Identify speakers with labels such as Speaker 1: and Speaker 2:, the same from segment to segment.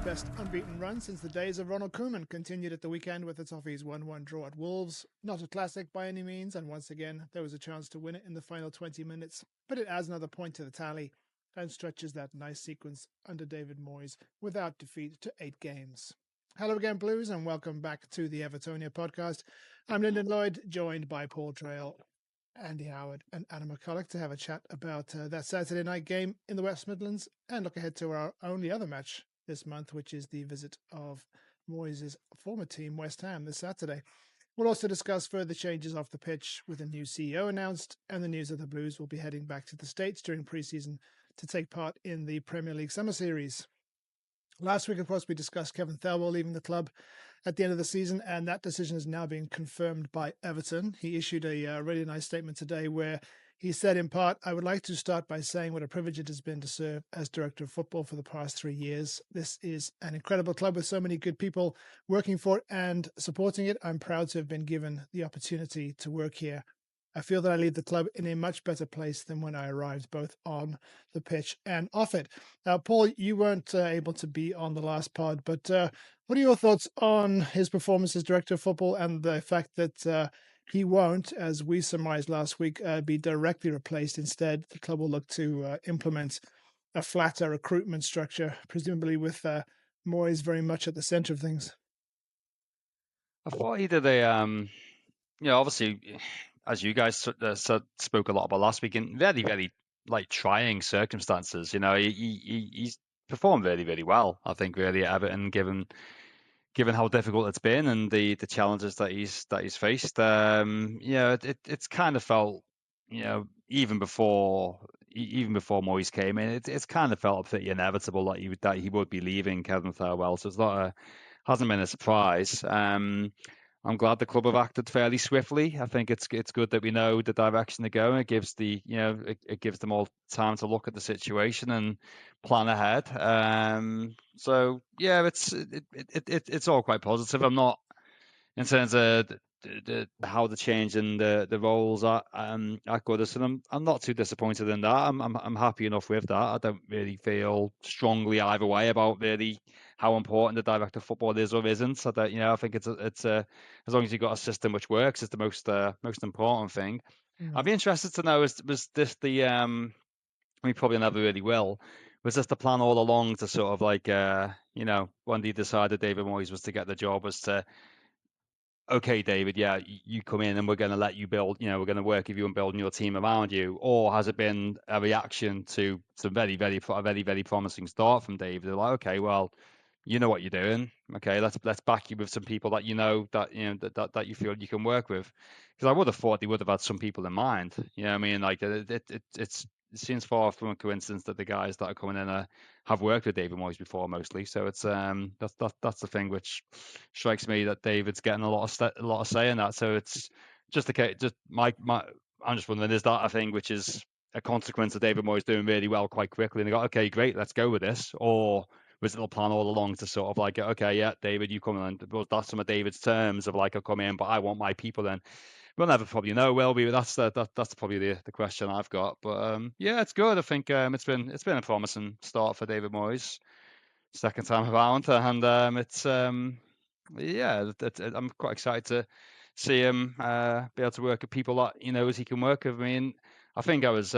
Speaker 1: best unbeaten run since the days of Ronald Koeman continued at the weekend with the Toffees 1-1 draw at Wolves. Not a classic by any means, and once again there was a chance to win it in the final 20 minutes, but it adds another point to the tally and stretches that nice sequence under David Moyes without defeat to 8 games. Hello again, Blues, and welcome back to the Evertonia podcast. I'm Lyndon Lloyd, joined by Paul Traill, Andy Howard and Adam McCulloch to have a chat about that Saturday night game in the West Midlands and look ahead to our only other match this month, which is the visit of Moyes' former team, West Ham, this Saturday. We'll also discuss further changes off the pitch with a new CEO announced and the news that the Blues will be heading back to the States during pre-season to take part in the Premier League Summer Series. Last week, of course, we discussed Kevin Thewell leaving the club at the end of the season, and that decision is now being confirmed by Everton. He issued a really nice statement today where he said, in part, "I would like to start by saying what a privilege it has been to serve as director of football for the past 3 years. This is an incredible club with so many good people working for it and supporting it. I'm proud to have been given the opportunity to work here. I feel that I leave the club in a much better place than when I arrived, both on the pitch and off it." Now, Paul, you weren't able to be on the last pod, but what are your thoughts on his performance as director of football and the fact that he won't, as we surmised last week, be directly replaced? Instead, the club will look to implement a flatter recruitment structure, presumably with Moyes very much at the centre of things.
Speaker 2: I thought he did obviously, as you guys spoke a lot about last week, in very, very trying circumstances. He's performed really, really well. I think really at Everton, given how difficult it's been and the challenges that he's faced. It's kind of felt, even before Moyes came in, it's kind of felt pretty inevitable that he would be leaving, Kevin Thewell. So hasn't been a surprise. I'm glad the club have acted fairly swiftly. I think it's good that we know the direction they're going. It gives it gives them all time to look at the situation and plan ahead. So yeah, it's all quite positive. I'm not, in terms of how the change in the roles are at Goodison. I'm not too disappointed in that. I'm happy enough with that. I don't really feel strongly either way about really how important the director of football is or isn't. So that, I think it's as long as you've got a system which works, is the most important thing. I'd be interested to know, was this we probably never really will. Was this the plan all along to sort of when they decided David Moyes was to get the job, was to, okay, David, yeah, you come in and we're going to let you build, we're going to work with you and building your team around you? Or has it been a reaction to some very, very promising start from David? They're like, okay, well, you know what you're doing. Okay, let's back you with some people that that you feel you can work with. Because I would have thought they would have had some people in mind. I mean, it seems far from a coincidence that the guys that are coming in have worked with David Moyes before, mostly. So it's that's the thing which strikes me, that David's getting a lot of say in that. So it's just the case. Just I'm just wondering, is that a thing which is a consequence of David Moyes doing really well quite quickly, and they go, okay, great, let's go with this? Or was it the plan all along to sort of okay, yeah, David, you come in? Was that some of David's terms of I'll come in, but I want my people in? We'll never probably know, will we? That's probably the question I've got. But yeah, it's good. I think it's been a promising start for David Moyes, second time around, and I'm quite excited to see him be able to work with people that he knows he can work with. I mean, I think I was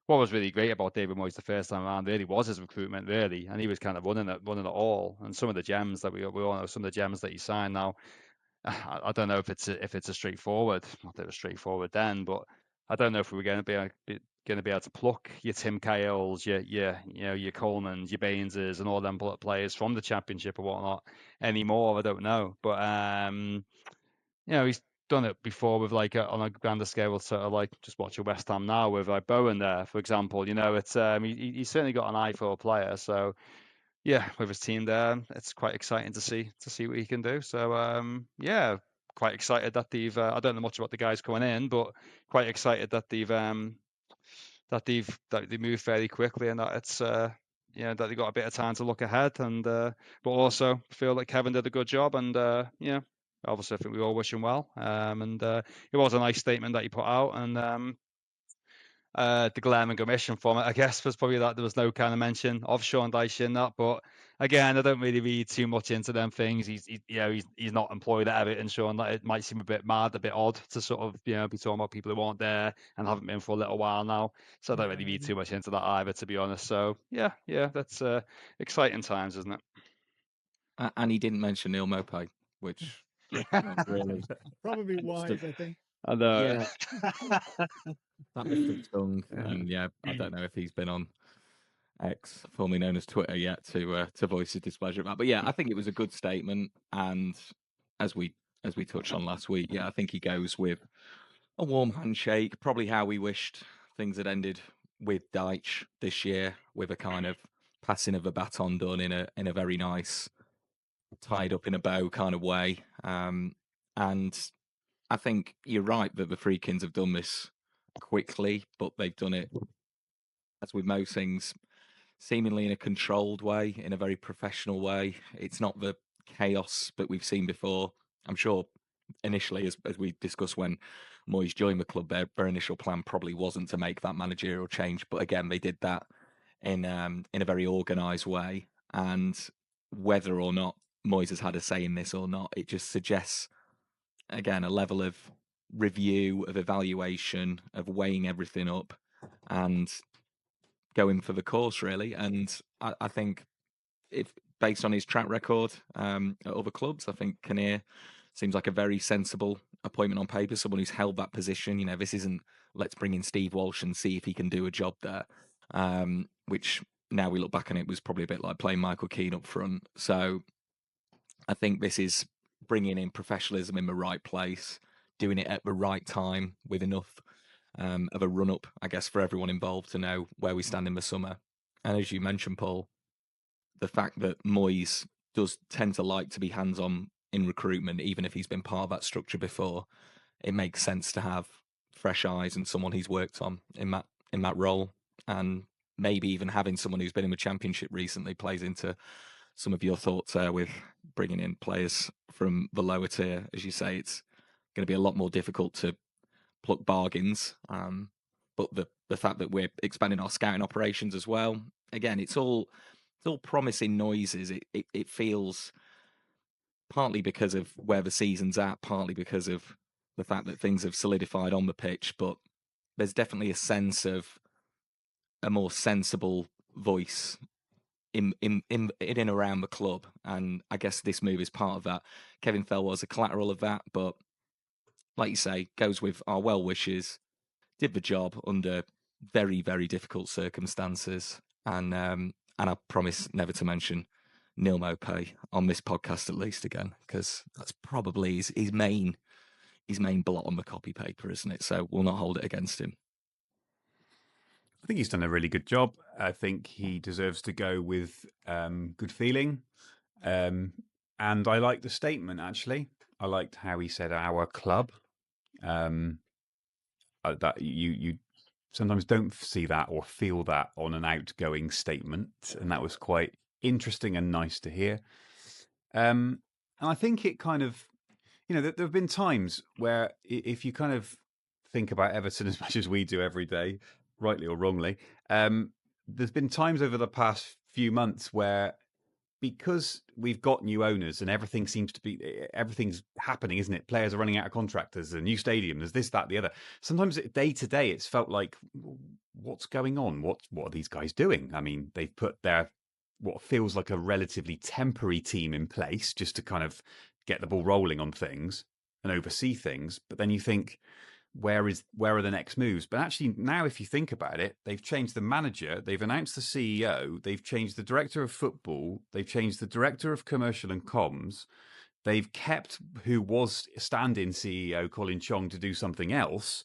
Speaker 2: what was really great about David Moyes the first time around really was his recruitment, really, and he was kind of running it all. And some of the gems that we all know, some of the gems that he signed now. I don't know if it's a straightforward. Not that it was straightforward then, but I don't know if we were going to be able to pluck your Tim Cahills, your Colemans, your Baineses, and all them players from the Championship or whatnot anymore. I don't know, but he's done it before with on a grander scale, sort of just watch West Ham now with Bowen there, for example. It's he's certainly got an eye for a player, so. Yeah, with his team there, it's quite exciting to see what he can do. So yeah, quite excited that they've. I don't know much about the guys coming in, but quite excited that they moved fairly quickly, and that it's that they got a bit of time to look ahead, and but also feel that Kevin did a good job, and obviously I think we all wish him well. And it was a nice statement that he put out, and the glaring omission from it, I guess, was probably that there was no kind of mention of Sean Dyche in that. But again, I don't really read too much into them things. He's not employed at Everton, Sean. That it might seem a bit mad, a bit odd to sort of be talking about people who aren't there and haven't been for a little while now. So I don't really read too much into that either, to be honest. So yeah, that's exciting times, isn't it?
Speaker 3: And he didn't mention Neil Maupay, which really
Speaker 1: probably wise, I think.
Speaker 2: I know.
Speaker 3: Yeah. That must have stung. And I don't know if he's been on X, formerly known as Twitter, yet to voice his displeasure about. But I think it was a good statement. And as we touched on last week, I think he goes with a warm handshake. Probably how we wished things had ended with Dyche this year, with a kind of passing of a baton done in a very nice, tied up in a bow kind of way. And I think you're right that the Freakins have done this quickly, but they've done it, as with most things, seemingly in a controlled way, in a very professional way. It's not the chaos that we've seen before. I'm sure initially, as we discussed when Moyes joined the club, their initial plan probably wasn't to make that managerial change. But again, they did that in a very organised way. And whether or not Moyes has had a say in this or not, it just suggests, again, a level of review, of evaluation, of weighing everything up and going for the course, really. And I think, if based on his track record at other clubs, I think Kinnear seems like a very sensible appointment on paper, someone who's held that position. This isn't, let's bring in Steve Walsh and see if he can do a job there, which now we look back on it was probably a bit like playing Michael Keane up front. So I think this is bringing in professionalism in the right place, doing it at the right time with enough of a run-up, I guess, for everyone involved to know where we stand in the summer. And as you mentioned, Paul, the fact that Moyes does tend to like to be hands-on in recruitment, even if he's been part of that structure before, it makes sense to have fresh eyes and someone he's worked on in that role. And maybe even having someone who's been in the Championship recently plays into some of your thoughts there with bringing in players from the lower tier. As you say, it's going to be a lot more difficult to pluck bargains. But the fact that we're expanding our scouting operations as well, again, it's all promising noises. It feels, partly because of where the season's at, partly because of the fact that things have solidified on the pitch, but there's definitely a sense of a more sensible voice in and around the club. And I guess this move is part of that. Kevin Thewell was a collateral of that, but like you say, goes with our well wishes, did the job under very, very difficult circumstances. And I promise never to mention Neil Maupay on this podcast, at least again, because that's probably his main blot on the copy paper, isn't it? So we'll not hold it against him.
Speaker 4: I think he's done a really good job. I think he deserves to go with good feeling. And I like the statement, actually. I liked how he said our club. That you sometimes don't see that or feel that on an outgoing statement. And that was quite interesting and nice to hear. And I think it kind of, there have been times where if you kind of think about Everton as much as we do every day, rightly or wrongly, there's been times over the past few months where, because we've got new owners and everything's happening, isn't it? Players are running out of contract. There's a new stadium. There's this, that, the other. Sometimes day to day, it's felt like, what's going on? What are these guys doing? I mean, they've put their what feels like a relatively temporary team in place just to kind of get the ball rolling on things and oversee things. But then you think, where are the next moves? But actually now, if you think about it, they've changed the manager, they've announced the CEO, they've changed the director of football, they've changed the director of commercial and comms, they've kept who was stand-in CEO Colin Chong to do something else.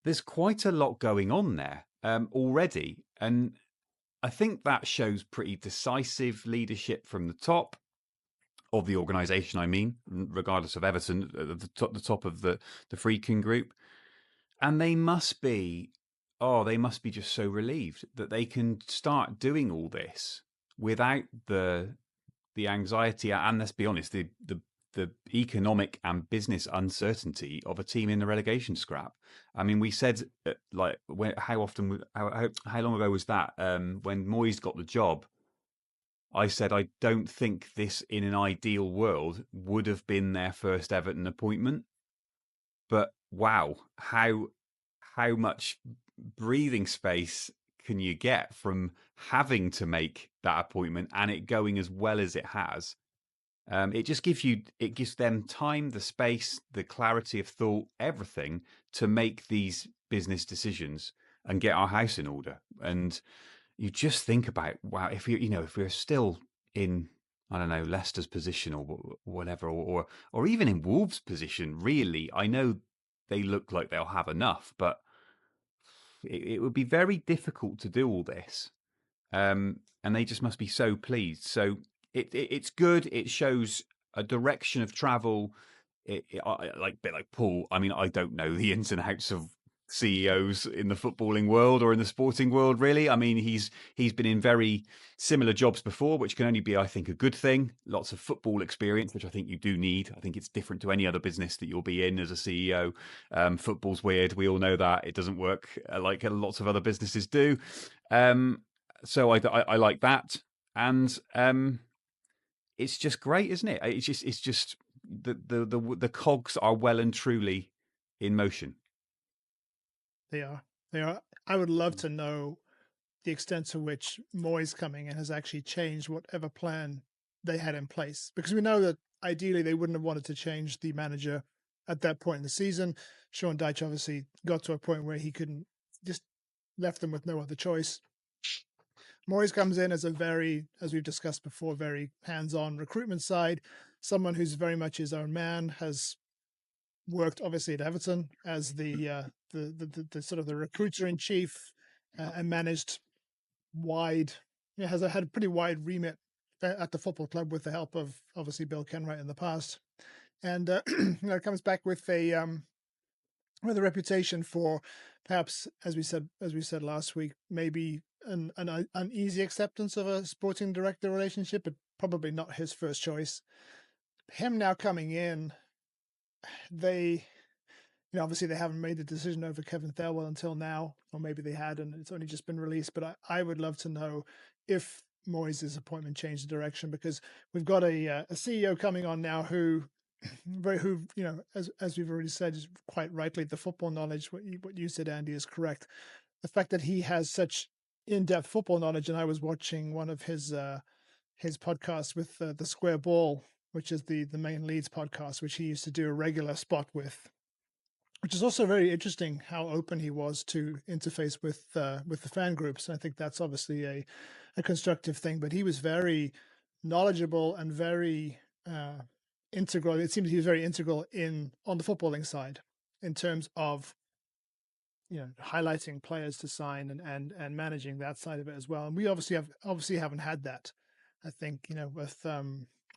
Speaker 4: There's quite a lot going on there already, and I think that shows pretty decisive leadership from the top of the organisation, I mean, regardless of Everton, the top of the Freakin group. And they must be just so relieved that they can start doing all this without the anxiety and, let's be honest, the the economic and business uncertainty of a team in the relegation scrap. I mean, we said how long ago was that? When Moyes got the job, I said I don't think this, in an ideal world, would have been their first Everton appointment. But wow, how much breathing space can you get from having to make that appointment and it going as well as it has? It just gives them time, the space, the clarity of thought, everything to make these business decisions and get our house in order. And you just think about, wow, if we're still in, I don't know, Leicester's position or whatever, or even in Wolves' position, really, I know they look like they'll have enough, but it would be very difficult to do all this. And they just must be so pleased. So it's good. It shows a direction of travel. A bit like Paul. I mean, I don't know the ins and outs of CEOs in the footballing world or in the sporting world, really. I mean, he's been in very similar jobs before, which can only be, I think, a good thing. Lots of football experience, which I think you do need. I think it's different to any other business that you'll be in as a CEO. Football's weird. We all know that. It doesn't work like lots of other businesses do. So I like that, and it's just great, isn't it? It's just the cogs are well and truly in motion.
Speaker 1: They are. I would love to know the extent to which Moyes coming in has actually changed whatever plan they had in place, because we know that ideally they wouldn't have wanted to change the manager at that point in the season. Sean Dyche obviously got to a point where he couldn't, just left them with no other choice. Moyes comes in as a very, as we've discussed before, very hands-on recruitment side, someone who's very much his own man, has worked obviously at Everton as the sort of the recruiter in chief, and managed wide, had a pretty wide remit at the football club with the help of obviously Bill Kenwright in the past, and it comes back with a reputation for, perhaps, as we said last week, maybe an uneasy acceptance of a sporting director relationship, but probably not his first choice. Him now coming in, they, obviously they haven't made the decision over Kevin Thewell until now, or maybe they had and it's only just been released. But I would love to know if Moyes' appointment changed the direction, because we've got a CEO coming on now who, as we've already said, is quite rightly the football knowledge. What you said, Andy, is correct. The fact that he has such in-depth football knowledge, and I was watching one of his podcasts with the Square Ball, which is the main Leeds podcast, which he used to do a regular spot with, which is also very interesting how open he was to interface with the fan groups. And I think that's obviously a constructive thing. But he was very knowledgeable and very integral. It seems he was very integral on the footballing side in terms of highlighting players to sign and managing that side of it as well. And we obviously haven't had that. I think with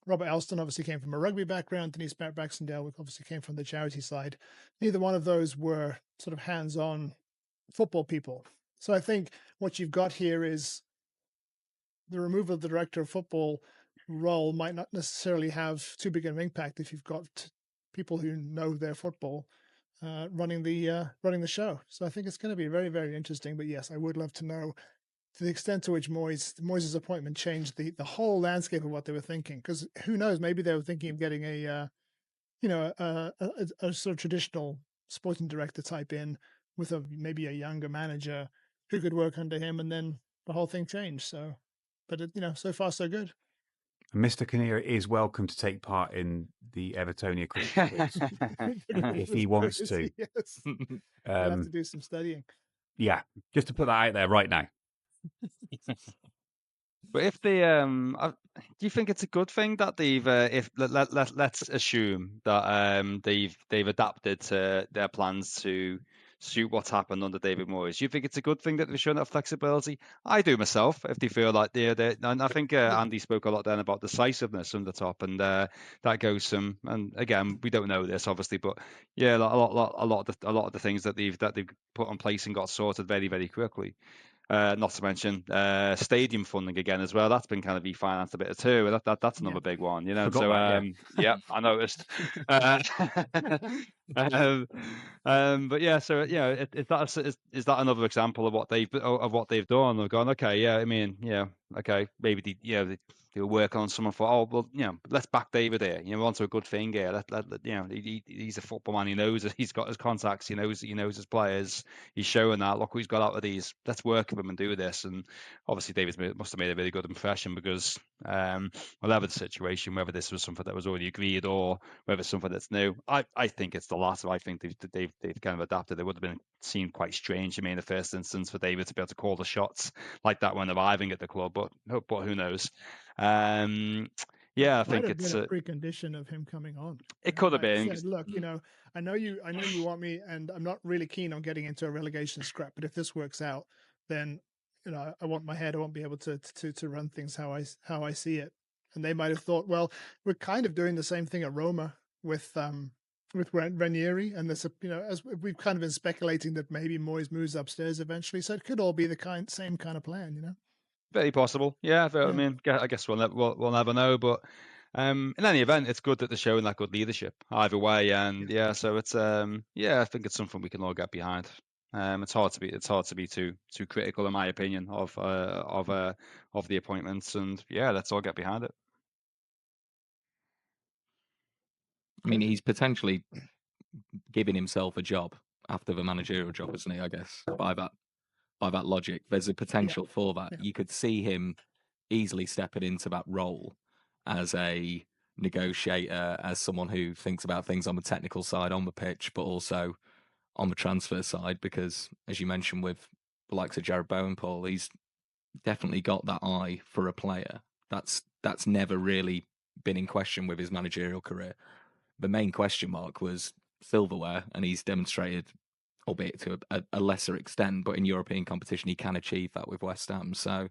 Speaker 1: Robert Elston obviously came from a rugby background. Denise Baxendale obviously came from the charity side. Neither one of those were sort of hands-on football people. So I think what you've got here is the removal of the director of football role might not necessarily have too big an impact if you've got people who know their football running the show. So I think it's going to be very, very interesting. But yes, I would love to know to the extent to which Moyes' appointment changed the whole landscape of what they were thinking. Because who knows, maybe they were thinking of getting a sort of traditional sporting director type in with maybe a younger manager who could work under him, and then the whole thing changed. So, but so far so good.
Speaker 4: Mr. Kinnear is welcome to take part in the Evertonia Christmas quiz if he wants to.
Speaker 1: Yes. I'll have to do some studying.
Speaker 4: Yeah, just to put that out there right now.
Speaker 2: But if they, do you think it's a good thing that they've, let's assume that they've adapted to their plans to suit what's happened under David Moyes? Do you think it's a good thing that they've shown that flexibility? I do myself. If they feel like and I think Andy spoke a lot then about decisiveness from the top, and that goes some. And again, we don't know this obviously, but yeah, a lot of the things that they've put in place and got sorted very, very quickly. Not to mention stadium funding again as well. That's been kind of refinanced a bit too. That's another big one, you know.
Speaker 4: Forgot
Speaker 2: So
Speaker 4: that,
Speaker 2: yeah, I noticed. But yeah, so is that another example of what they've done? They've gone, okay, yeah, I mean, yeah, okay, maybe they were working on someone for, oh well, let's back David here. Onto a good thing here. Let he's a football man. He knows it. He's got his contacts. He knows his players. He's showing that. Look what he's got out of these. Let's work with him and do this. And obviously, David must have made a really good impression because whatever the situation, whether this was something that was already agreed or whether it's something that's new, I think it's the latter. I think they've kind of adapted. It would have seemed quite strange to me in the first instance for David to be able to call the shots like that when arriving at the club, but who knows? Yeah, I
Speaker 1: Might
Speaker 2: think
Speaker 1: have
Speaker 2: it's
Speaker 1: been a precondition of him coming on.
Speaker 2: it could have
Speaker 1: Like
Speaker 2: been.
Speaker 1: said, look, I know you want me, and I'm not really keen on getting into a relegation scrap. But if this works out, then I want my head. I won't be able to run things how I see it. And they might have thought, well, we're kind of doing the same thing at Roma with Ranieri, and this, as we've kind of been speculating that maybe Moyes moves upstairs eventually. So it could all be the same kind of plan,
Speaker 2: Very possible. Yeah, I
Speaker 1: Yeah.
Speaker 2: mean, I guess we'll never know. But in any event, it's good that they're showing that good leadership either way. And yeah, so it's I think it's something we can all get behind. It's hard to be too critical, in my opinion, of the appointments. And yeah, let's all get behind it.
Speaker 3: I mean, he's potentially giving himself a job after the managerial job, isn't he? I guess by that logic, there's a potential for that.
Speaker 1: Yeah.
Speaker 3: You could see him easily stepping into that role as a negotiator, as someone who thinks about things on the technical side on the pitch, but also on the transfer side, because as you mentioned with the likes of Jared Bowen, Paul, he's definitely got that eye for a player. That's never really been in question with his managerial career. The main question mark was silverware, and he's demonstrated, albeit to a lesser extent, but in European competition he can achieve that with West Ham. So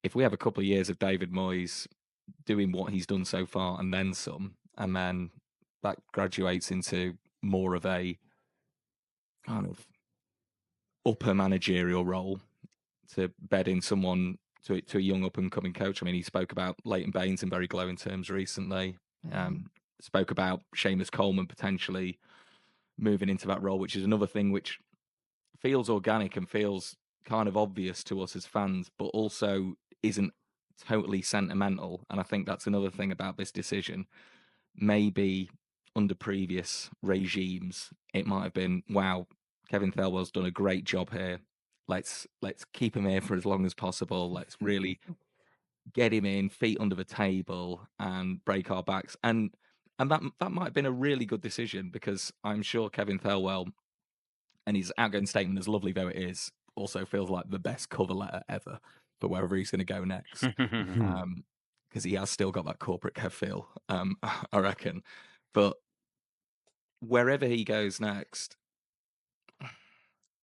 Speaker 3: if we have a couple of years of David Moyes doing what he's done so far and then some, and then that graduates into more of a kind of upper managerial role to bed in someone to a young up and coming coach. I mean, he spoke about Leighton Baines in very glowing terms recently. Spoke about Seamus Coleman potentially moving into that role, which is another thing which feels organic and feels kind of obvious to us as fans, but also isn't totally sentimental. And I think that's another thing about this decision. Maybe under previous regimes, it might have been, wow, Kevin Thewell's done a great job here. Let's keep him here for as long as possible. Let's really get him in, feet under the table, and break our backs. And that might have been a really good decision, because I'm sure Kevin Thewell, and his outgoing statement, as lovely though it is, also feels like the best cover letter ever for wherever he's going to go next. Because he has still got that corporate Kev feel, I reckon. But wherever he goes next,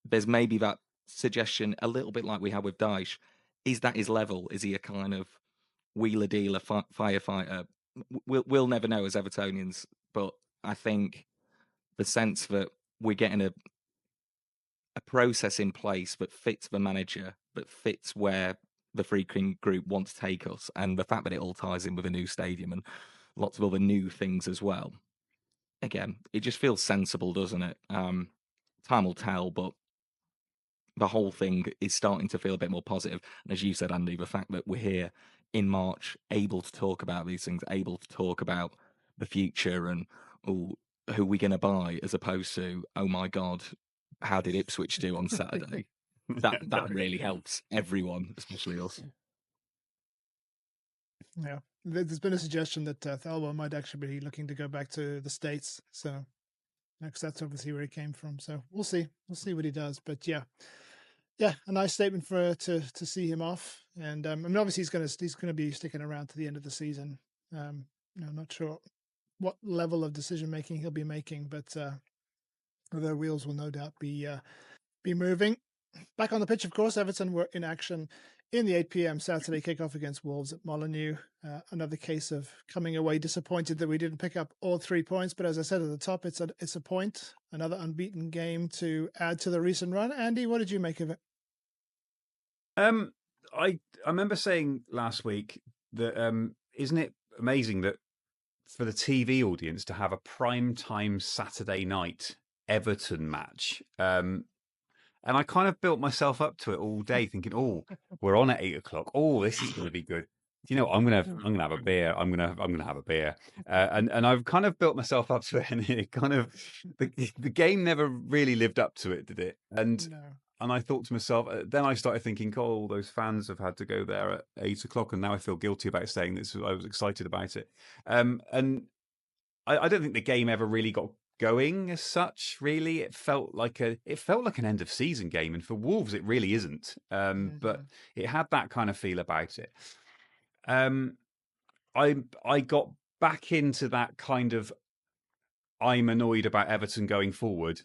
Speaker 3: there's maybe that suggestion, a little bit like we had with Dyche. Is that his level? Is he a kind of wheeler dealer firefighter? We'll never know as Evertonians, but I think the sense that we're getting a process in place that fits the manager, that fits where the Freaking Group want to take us, and the fact that it all ties in with a new stadium and lots of other new things as well. Again, it just feels sensible, doesn't it? Time will tell, but the whole thing is starting to feel a bit more positive. And as you said, Andy, the fact that we're here in March, able to talk about these things, able to talk about the future and who we're going to buy, as opposed to, oh my God, how did Ipswich do on Saturday? That really helps everyone, especially us.
Speaker 1: Yeah, there's been a suggestion that Thelwell might actually be looking to go back to the States. So, because that's obviously where he came from. So we'll see what he does. But yeah, a nice statement to see him off. And I mean, obviously he's gonna be sticking around to the end of the season. I'm not sure what level of decision making he'll be making, but the wheels will no doubt be moving. Back on the pitch, of course, Everton were in action in the 8 p.m. Saturday kickoff against Wolves at Molineux. Another case of coming away disappointed that we didn't pick up all 3 points. But as I said at the top, it's a point, another unbeaten game to add to the recent run. Andy, what did you make of it?
Speaker 4: I remember saying last week that isn't it amazing that for the TV audience to have a prime time Saturday night Everton match, and I kind of built myself up to it all day, thinking, "Oh, we're on at 8 o'clock. Oh, this is going to be good." You know, I'm gonna have a beer. I'm gonna have a beer, and I've kind of built myself up to it, and it kind of the game never really lived up to it, did it? And
Speaker 1: No.
Speaker 4: and I thought to myself, then I started thinking, oh, those fans have had to go there at 8 o'clock, and now I feel guilty about saying this. I was excited about it, and I don't think the game ever really got going as such. Really, it felt like an end of season game, and for Wolves, it really isn't. But it had that kind of feel about it. I got back into that kind of I'm annoyed about Everton going forward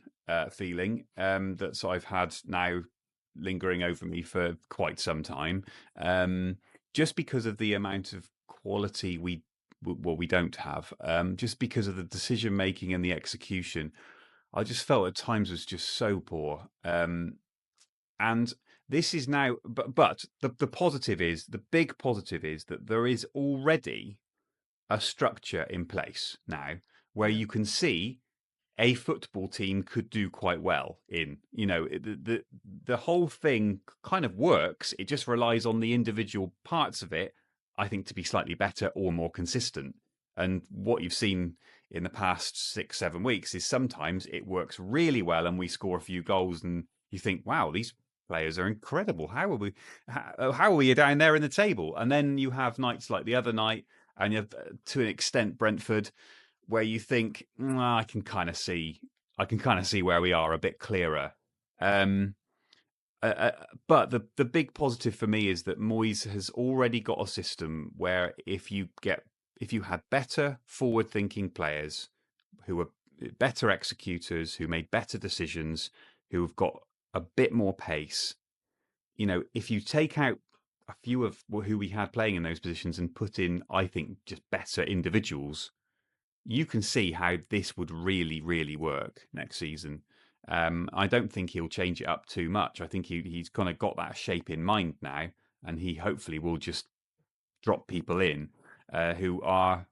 Speaker 4: feeling that I've had now lingering over me for quite some time, just because of the amount of quality we don't have, just because of the decision making and the execution. I just felt at times was just so poor. And this is now, but the positive is, the big positive is that there is already a structure in place now where you can see a football team could do quite well in. You know, the whole thing kind of works. It just relies on the individual parts of it, I think, to be slightly better or more consistent. And what you've seen in the past 6-7 weeks is sometimes it works really well and we score a few goals and you think, wow, these players are incredible. How are we down there in the table? And then you have nights like the other night, and you have, to an extent, Brentford, where you think, I can kind of see where we are a bit clearer. But the big positive for me is that Moyes has already got a system where if you had better forward-thinking players who were better executors, who made better decisions, who have got a bit more pace, you know, if you take out a few of who we had playing in those positions and put in, I think, just better individuals, you can see how this would really, really work next season. I don't think he'll change it up too much. I think he's kind of got that shape in mind now, and he hopefully will just drop people in who are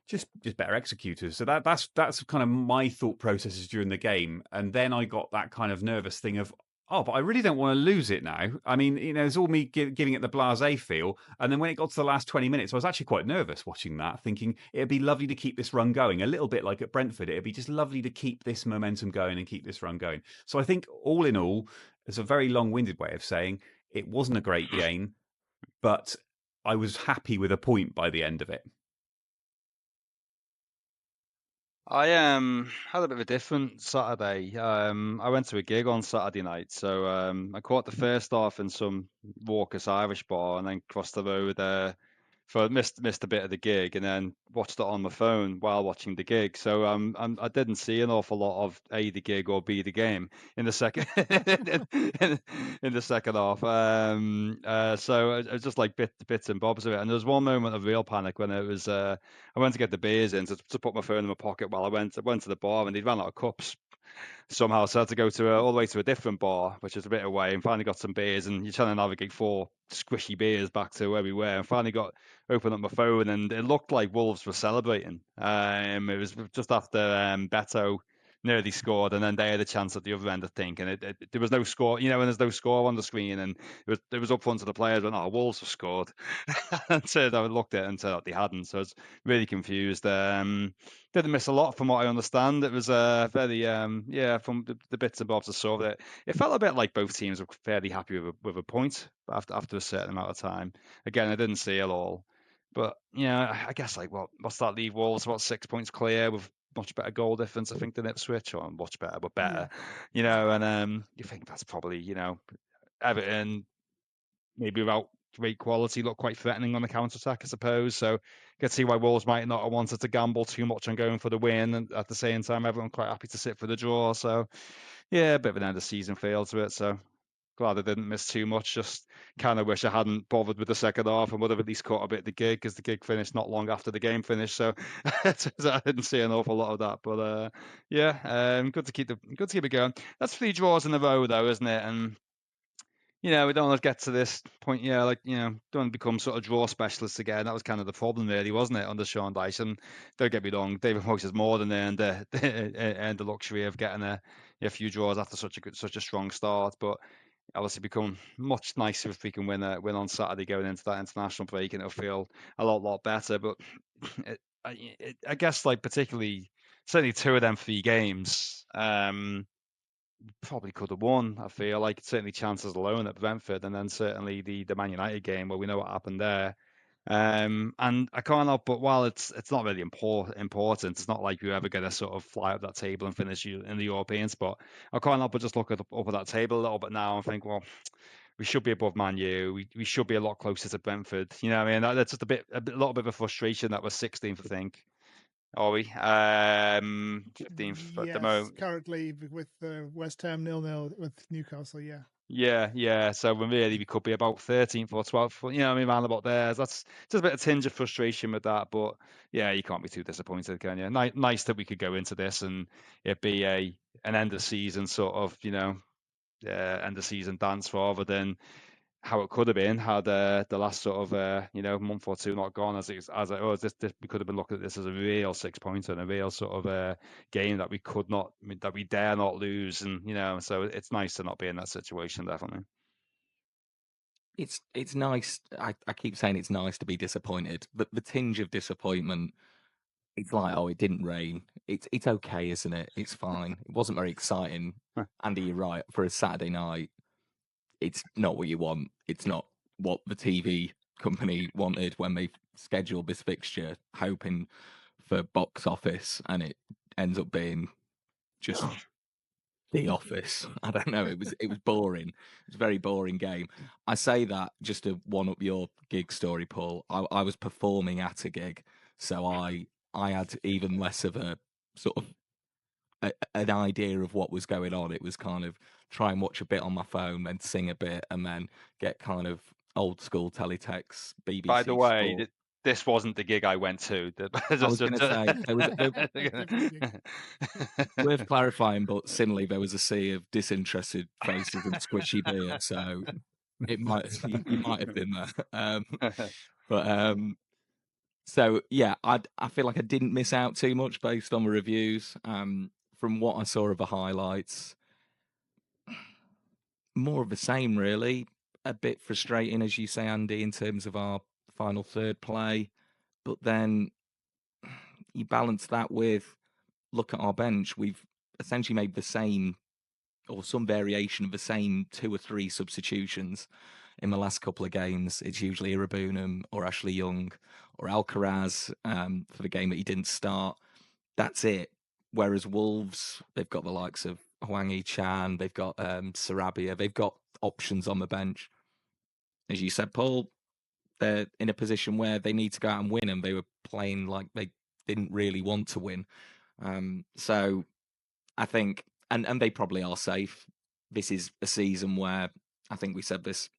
Speaker 4: just better executors. So that's kind of my thought processes during the game, and then I got that kind of nervous thing of, oh, but I really don't want to lose it now. I mean, you know, it's all me giving it the blasé feel. And then when it got to the last 20 minutes, I was actually quite nervous watching that, thinking it'd be lovely to keep this run going. A little bit like at Brentford, it'd be just lovely to keep this momentum going and keep this run going. So I think all in all, it's a very long-winded way of saying it wasn't a great game, but I was happy with a point by the end of it.
Speaker 2: I had a bit of a different Saturday. I went to a gig on Saturday night, so I caught the first half in some raucous Irish bar, and then crossed the road for missed a bit of the gig, and then watched it on my phone while watching the gig. So I didn't see an awful lot of A, the gig, or B, the game in the second in the second half. So it was just like bits and bobs of it. And there was one moment of real panic when it was I went to get the beers in to put my phone in my pocket while I went to the bar, and they'd run out of cups somehow. So I had to go all the way to a different bar, which is a bit away, and finally got some beers. And you're trying to navigate 4 squishy beers back to where we were, and finally opened up my phone, and it looked like Wolves were celebrating. It was just after Beto nearly scored, and then they had a chance at the other end, I think, and there was no score. You know, when there's no score on the screen, and it was up front to the players, and Wolves have scored. And so I looked at it and said they hadn't, so I was really confused. Didn't miss a lot from what I understand. It was very from the bits and bobs I saw, that it felt a bit like both teams were fairly happy with a point after a certain amount of time. Again, I didn't see it all, but I guess what's that leave Wolves about 6 points clear with much better goal difference, I think, than Ipswich, or much better, but better. And you think that's probably Everton, maybe without great quality, look quite threatening on the counter attack, I suppose. So you can see why Wolves might not have wanted to gamble too much on going for the win, and at the same time, everyone quite happy to sit for the draw. So yeah, a bit of an end of season feel to it. So glad I didn't miss too much. Just kind of wish I hadn't bothered with the second half and would have at least caught a bit of the gig, because the gig finished not long after the game finished. So I didn't see an awful lot of that. But good to keep it going. That's 3 draws in a row, though, isn't it? And we don't want to get to this point, don't want to become sort of draw specialists again. That was kind of the problem, really, wasn't it, under Sean Dyche? And don't get me wrong, David Moyes has more than earned the luxury of getting a few draws after such a strong start. But obviously, become much nicer if we can win on Saturday going into that international break, and it'll feel a lot better. But I guess, like, particularly, certainly 2 of them 3 games. Probably could have won. I feel like certainly chances alone at Brentford, and then certainly the Man United game where we know what happened there. And I can't help but, while it's not really important, it's not like you're ever going to sort of fly up that table and finish you in the European spot. I can't help but just look up at that table a little bit now and think, well, we should be above Man U. We should be a lot closer to Brentford. You know what I mean? That's just a little bit of a frustration that we're 16th, I think. Are we? 15th at the moment.
Speaker 1: Currently with West Ham 0-0 with Newcastle.
Speaker 2: Yeah. So we could be about 13th or 12th. Around about there. That's just a bit of tinge of frustration with that. But yeah, you can't be too disappointed, can you? Nice that we could go into this and it be an end of season sort of, end of season dance rather than how it could have been had the last sort of month or 2 not gone we could have been looking at this as a real 6-pointer and a real sort of game that we dare not lose, and so it's nice to not be in that situation, definitely.
Speaker 3: It's nice. I keep saying it's nice to be disappointed, but the tinge of disappointment, it's like, oh, it didn't rain. It's okay, isn't it? It's fine. It wasn't very exciting. Andy, you're right. For a Saturday night, it's not what you want. It's not what the TV company wanted when they scheduled this fixture, hoping for box office, and it ends up being just The Office. I don't know. It was boring. It was a very boring game. I say that just to one up your gig story, Paul. I was performing at a gig, so I had even less of a sort of an idea of what was going on. It was kind of try and watch a bit on my phone, then sing a bit, and then get kind of old school teletext, BBC.
Speaker 2: By the way,
Speaker 3: Sport.
Speaker 2: This wasn't the gig I went to.
Speaker 3: I was going to say, worth clarifying, but similarly, there was a sea of disinterested faces and squishy beer, so you might have been there. So yeah, I feel like I didn't miss out too much based on the reviews. From what I saw of the highlights, more of the same, really. A bit frustrating, as you say, Andy, in terms of our final third play. But then you balance that with, look at our bench. We've essentially made the same, or some variation of the same 2 or 3 substitutions in the last couple of games. It's usually Irabunum or Ashley Young or Alcaraz for the game that he didn't start. That's it. Whereas Wolves, they've got the likes of Hwang Hee-chan, they've got Sarabia, they've got options on the bench. As you said, Paul, they're in a position where they need to go out and win, and they were playing like they didn't really want to win. So I think, and they probably are safe. This is a season where, I think we said this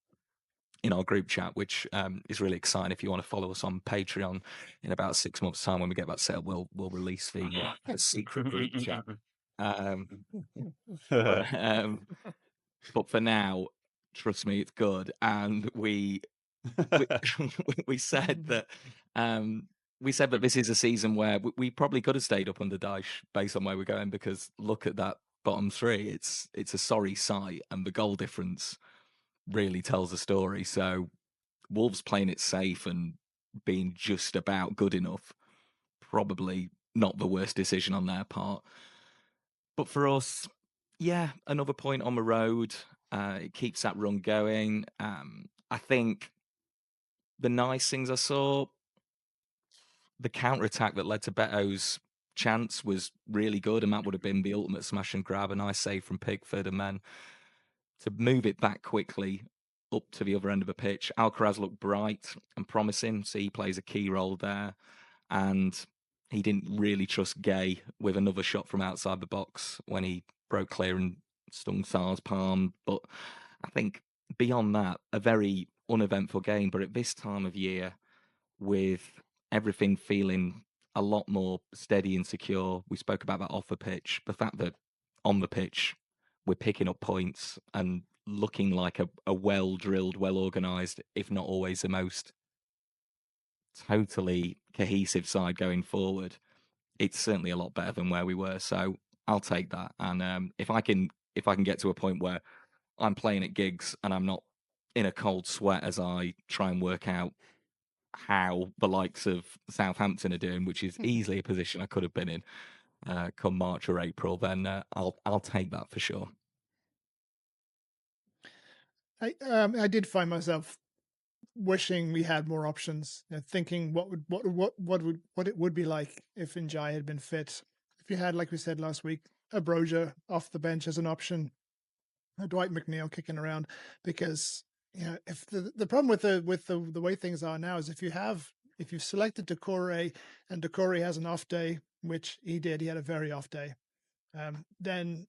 Speaker 3: in our group chat, which is really exciting. If you want to follow us on Patreon, in about 6 months' time, when we get that set up, we'll release the secret group chat. But for now, trust me, it's good. And we said that this is a season where we probably could have stayed up under Dyche based on where we're going, because look at that bottom 3. It's a sorry sight, and the goal difference really tells a story. So Wolves playing it safe and being just about good enough, probably not the worst decision on their part. But for us, yeah, another point on the road. It keeps that run going. I think the nice things I saw, the counter-attack that led to Beto's chance was really good, and that would have been the ultimate smash and grab. A nice save from Pickford, and then to move it back quickly up to the other end of the pitch. Alcaraz looked bright and promising, so he plays a key role there. And he didn't really trust Gay with another shot from outside the box when he broke clear and stung Sarr's palm. But I think beyond that, a very uneventful game. But at this time of year, with everything feeling a lot more steady and secure, we spoke about that off the pitch. The fact that on the pitch, we're picking up points and looking like a well-drilled, well-organised, if not always the most totally cohesive side going forward, it's certainly a lot better than where we were. So I'll take that. And if I can get to a point where I'm playing at gigs and I'm not in a cold sweat as I try and work out how the likes of Southampton are doing, which is easily a position I could have been in come March or April, then I'll take that for sure.
Speaker 1: I did find myself wishing we had more options, thinking what it would be like if Njai had been fit. If you had, like we said last week, a Broja off the bench as an option, a Dwight McNeil kicking around, because if the problem with the way things are now is if you've selected Decore and Decore has an off day, which he did, he had a very off day, then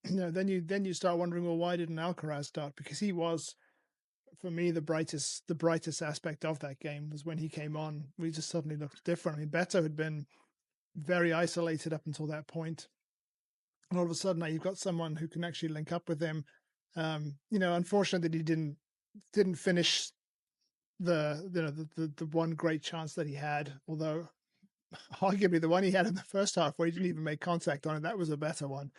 Speaker 1: then you start wondering, well, why didn't Alcaraz start? Because he was, for me, the brightest aspect of that game was when he came on. We just suddenly looked different. I mean, Beto had been very isolated up until that point, and all of a sudden now you've got someone who can actually link up with him. Unfortunately that he didn't finish the one great chance that he had, although arguably the one he had in the first half where he didn't even make contact on it, that was a better one.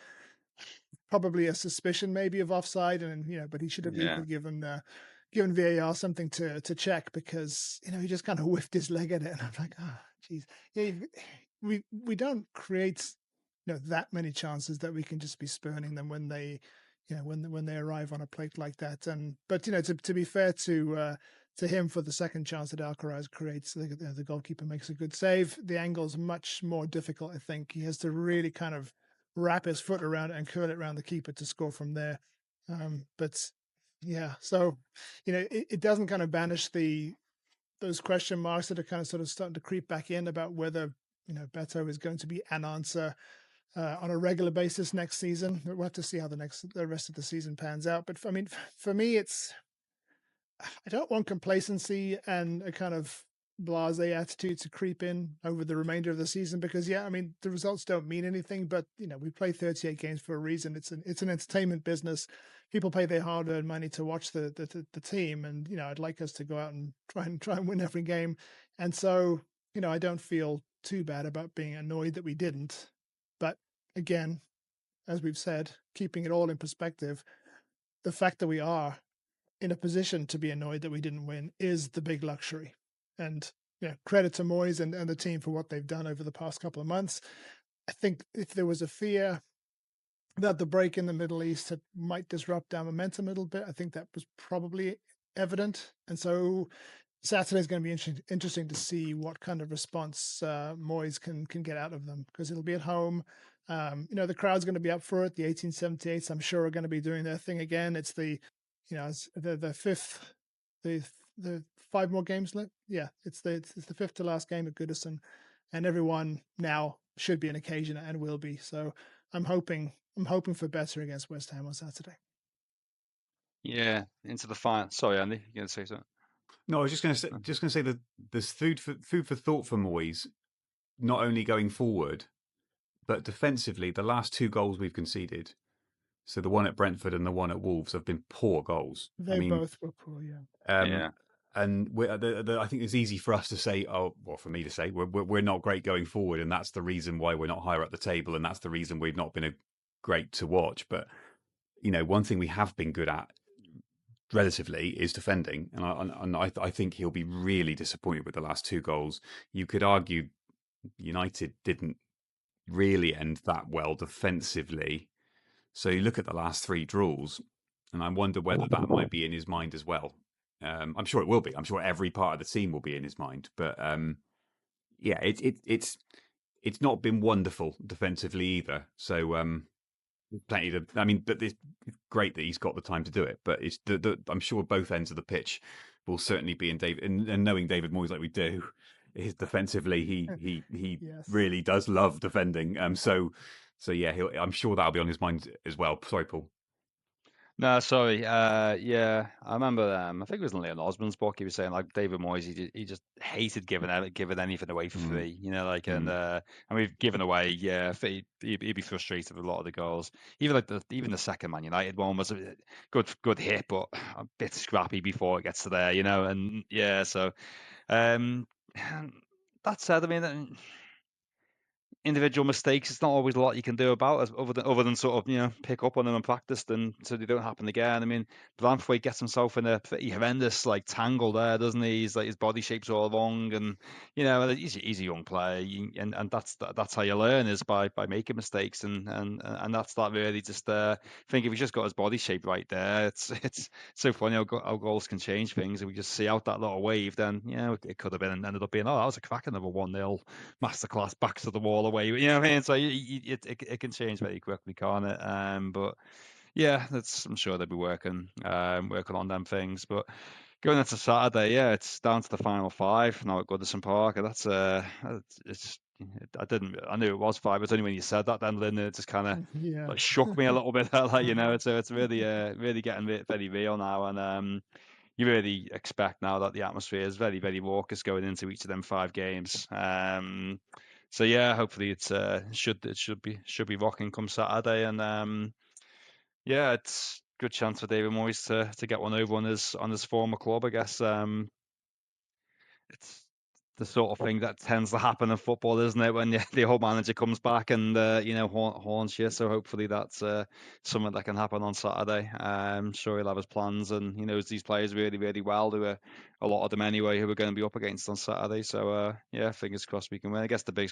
Speaker 1: Probably a suspicion maybe of offside, and but he should have even given VAR something to check, because he just kind of whiffed his leg at it, and I'm like, geez, we don't create that many chances that we can just be spurning them when they when they arrive on a plate like that. But to be fair to him, for the second chance that Alcaraz creates, the goalkeeper makes a good save. The angle's much more difficult. I think he has to really kind of wrap his foot around it and curl it around the keeper to score from there. But yeah, so it doesn't kind of banish those question marks that are kind of sort of starting to creep back in about whether Beto is going to be an answer on a regular basis next season. We'll have to see how the rest of the season pans out. But I mean, for me, I don't want complacency and a kind of blasé attitude to creep in over the remainder of the season, because the results don't mean anything, but we play 38 games for a reason. It's an entertainment business. People pay their hard-earned money to watch the team, and I'd like us to go out and try and win every game. And so I don't feel too bad about being annoyed that we didn't. But again, as we've said, keeping it all in perspective, the fact that we are in a position to be annoyed that we didn't win is the big luxury. And credit to Moyes and the team for what they've done over the past couple of months. I think if there was a fear that the break in the Middle East might disrupt our momentum a little bit, I think that was probably evident. And so Saturday is going to be interesting to see what kind of response Moyes can get out of them, because it'll be at home. The crowd's going to be up for it. The 1878s, I'm sure, are going to be doing their thing again. It's the fifth, the 5 more games left. Yeah, it's the fifth to last game at Goodison, and everyone now should be an occasion and will be. So I'm hoping for better against West Ham on Saturday.
Speaker 2: Yeah, into the final. Sorry, Andy, you're going to say something?
Speaker 4: No, I was just going to say that there's food for thought for Moyes, not only going forward, but defensively. The last 2 goals we've conceded, so the one at Brentford and the one at Wolves, have been poor goals.
Speaker 1: Both were poor, yeah.
Speaker 4: And I think it's easy for us to say, for me to say, we're not great going forward, and that's the reason why we're not higher up the table, and that's the reason we've not been great to watch. But one thing we have been good at, relatively, is defending, and I think he'll be really disappointed with the last 2 goals. You could argue United didn't really end that well defensively, so you look at the last 3 draws, and I wonder whether that might be in his mind as well. I'm sure it will be. I'm sure every part of the team will be in his mind. But it's not been wonderful defensively either. So plenty to. But it's great that he's got the time to do it. But it's I'm sure both ends of the pitch will certainly be in David. And knowing David Moyes like we do, is defensively he yes. really does love defending. So yeah, I'm sure that'll be on his mind as well. Sorry, Paul.
Speaker 2: No, sorry. Yeah, I remember. I think it was in Leon Osborne's book. He was saying like David Moyes, he just hated giving anything away for free. You know, like and we've given away. Yeah, he'd be frustrated with a lot of the goals. Even the second Man United one was a good hit, but a bit scrappy before it gets to there. You know, and yeah, so um, that said, I mean, individual mistakes, it's not always a lot you can do about it other than sort of pick up on them and practice them so they don't happen again. I mean, Blanthwaite gets himself in a pretty horrendous like tangle there, doesn't he? He's like his body shape's all wrong, and he's a young player, and that's how you learn is by making mistakes, and that's that really just I think if he's just got his body shape right there, it's so funny how goals can change things. If we just see out that little wave, then it could have been and ended up being that was a cracking of a 1-0 masterclass backs to the wall away. You know what I mean? So it can change very quickly, can't it? But yeah, I'm sure they'll be working on them things. But going into Saturday, yeah, it's down to the final five now at Goodison Park, and that's it's. I knew it was five. It's only when you said that then, Lynn, it just kind of like shook me a little bit. Like so it's really getting very real now, and you really expect now that the atmosphere is very, very raucous going into each of them 5 games. So yeah, hopefully it should be rocking come Saturday, and yeah, it's good chance for David Moyes to get one over on his former club, I guess. It's the sort of thing that tends to happen in football, isn't it? When the old manager comes back and haunts you. So hopefully that's something that can happen on Saturday. I'm sure he'll have his plans, and he knows these players really, really well. There were a lot of them anyway who are going to be up against on Saturday. So yeah, fingers crossed we can win. I guess the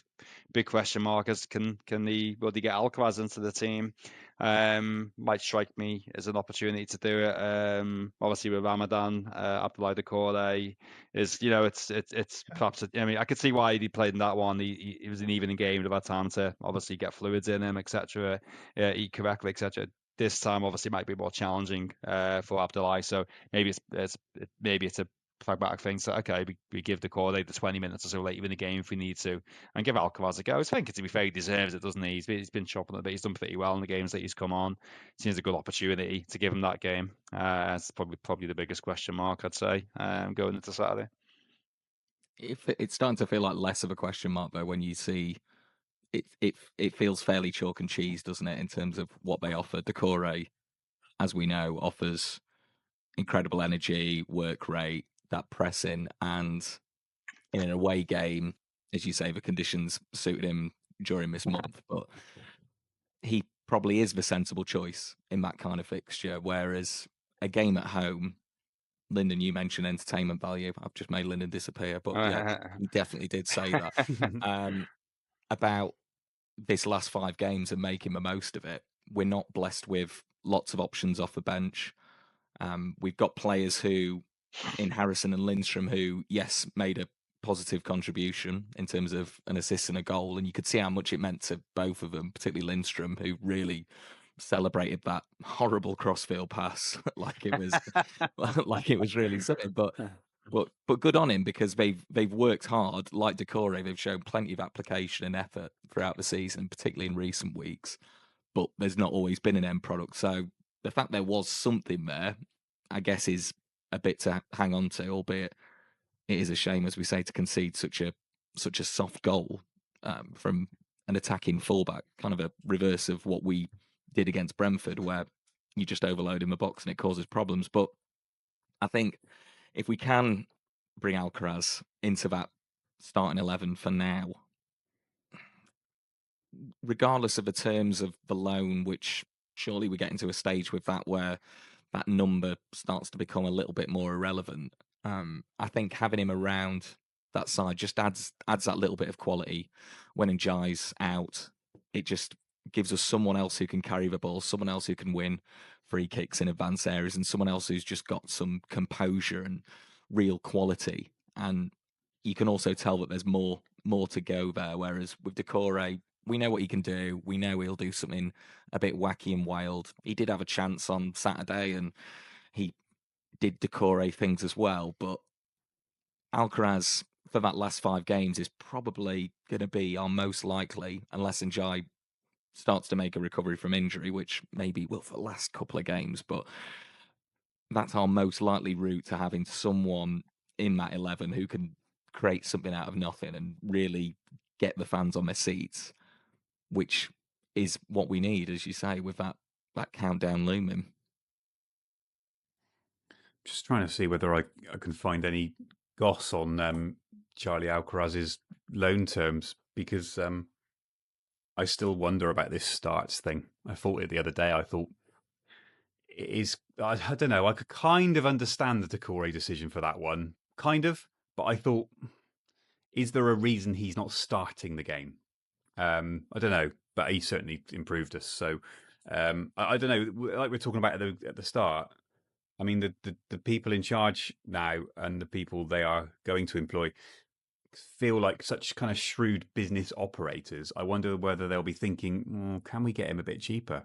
Speaker 2: big question mark is will he get Alcaraz into the team? Might strike me as an opportunity to do it. Obviously with Ramadan, Abdoulaye Doucouré is it's perhaps I mean I could see why he played in that one. He was an evening game. He'd have had time to obviously get fluids in him, etc. Eat correctly, etc. This time obviously might be more challenging for Abdoulaye. So maybe it's a pragmatic thing. So okay, we give the Doucouré the 20 minutes or so later in the game if we need to, and give Alcaraz a go. I think to be fair, he deserves it, doesn't he? He's been chopping a bit. He's done pretty well in the games that he's come on. Seems a good opportunity to give him that game. It's probably the biggest question mark, I'd say, going into Saturday.
Speaker 3: It's starting to feel like less of a question mark though when you see it feels fairly chalk and cheese, doesn't it, in terms of what they offer. Doucouré, as we know, offers incredible energy, work rate, that pressing, and in an away game, as you say, the conditions suited him during this month, but he probably is the sensible choice in that kind of fixture. Whereas a game at home, Lyndon, you mentioned entertainment value. I've just made Lyndon disappear, but yeah, he definitely did say that about this last 5 games and making the most of it. We're not blessed with lots of options off the bench. We've got players who, in Harrison and Lindstrom, who, yes, made a positive contribution in terms of an assist and a goal, and you could see how much it meant to both of them, particularly Lindstrom, who really celebrated that horrible crossfield pass like it was really something. But good on him, because they've worked hard. Like Doucouré, they've shown plenty of application and effort throughout the season, particularly in recent weeks. But there's not always been an end product. So the fact there was something there, I guess, is a bit to hang on to. Albeit it is a shame, as we say, to concede such a soft goal from an attacking fullback. Kind of a reverse of what we did against Brentford, where you just overload in the box and it causes problems. But I think if we can bring Alcaraz into that starting 11 for now, regardless of the terms of the loan, which surely we're getting to a stage with that where that number starts to become a little bit more irrelevant. I think having him around that side just adds that little bit of quality. When Njai's out, it just gives us someone else who can carry the ball, someone else who can win free kicks in advanced areas, and someone else who's just got some composure and real quality. And you can also tell that there's more to go there. Whereas with Doucouré, we know what he can do. We know he'll do something a bit wacky and wild. He did have a chance on Saturday, and he did Doucouré things as well. But Alcaraz, for that last 5 games, is probably going to be our most likely, unless Njai starts to make a recovery from injury, which maybe will for the last couple of games, but that's our most likely route to having someone in that 11 who can create something out of nothing and really get the fans on their seats, which is what we need, as you say, with that countdown looming.
Speaker 4: Just trying to see whether I can find any goss on Charlie Alcaraz's loan terms, because I still wonder about this starts thing. I thought it the other day. I thought it is. I don't know. I could kind of understand the Decore decision for that one, kind of. But I thought, is there a reason he's not starting the game? I don't know, but he certainly improved us. So I don't know. Like we're talking about at the start. I mean, the people in charge now and the people they are going to employ feel like such kind of shrewd business operators. I wonder whether they'll be thinking, can we get him a bit cheaper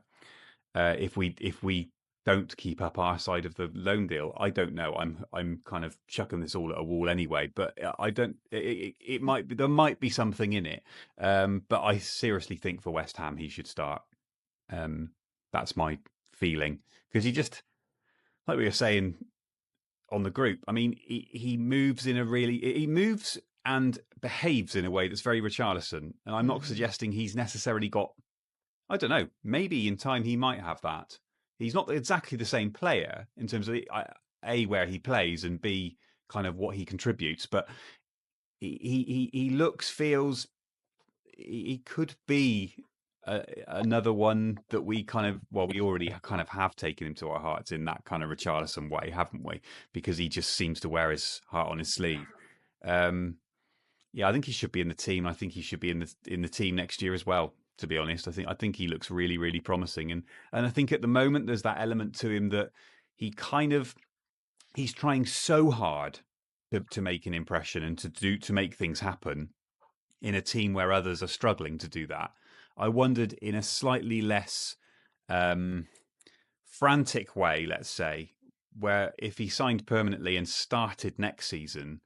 Speaker 4: if we don't keep up our side of the loan deal? I don't know. I'm kind of chucking this all at a wall anyway, but I don't. It might be, there might be something in it, but I seriously think for West Ham he should start. That's my feeling, because he just, like we were saying on the group, I mean, he moves and behaves in a way that's very Richarlison. And I'm not suggesting he's necessarily got, I don't know, maybe in time he might have that. He's not exactly the same player in terms of A, where he plays, and B, kind of what he contributes. But he looks, feels, he could be another one that we already kind of have taken him to our hearts in that kind of Richarlison way, haven't we? Because he just seems to wear his heart on his sleeve. Yeah, I think he should be in the team. I think he should be in the team next year as well, to be honest. I think he looks really, really promising. And I think at the moment there's that element to him that he's trying so hard to make an impression and to make things happen in a team where others are struggling to do that. I wondered, in a slightly less frantic way, let's say, where if he signed permanently and started next season,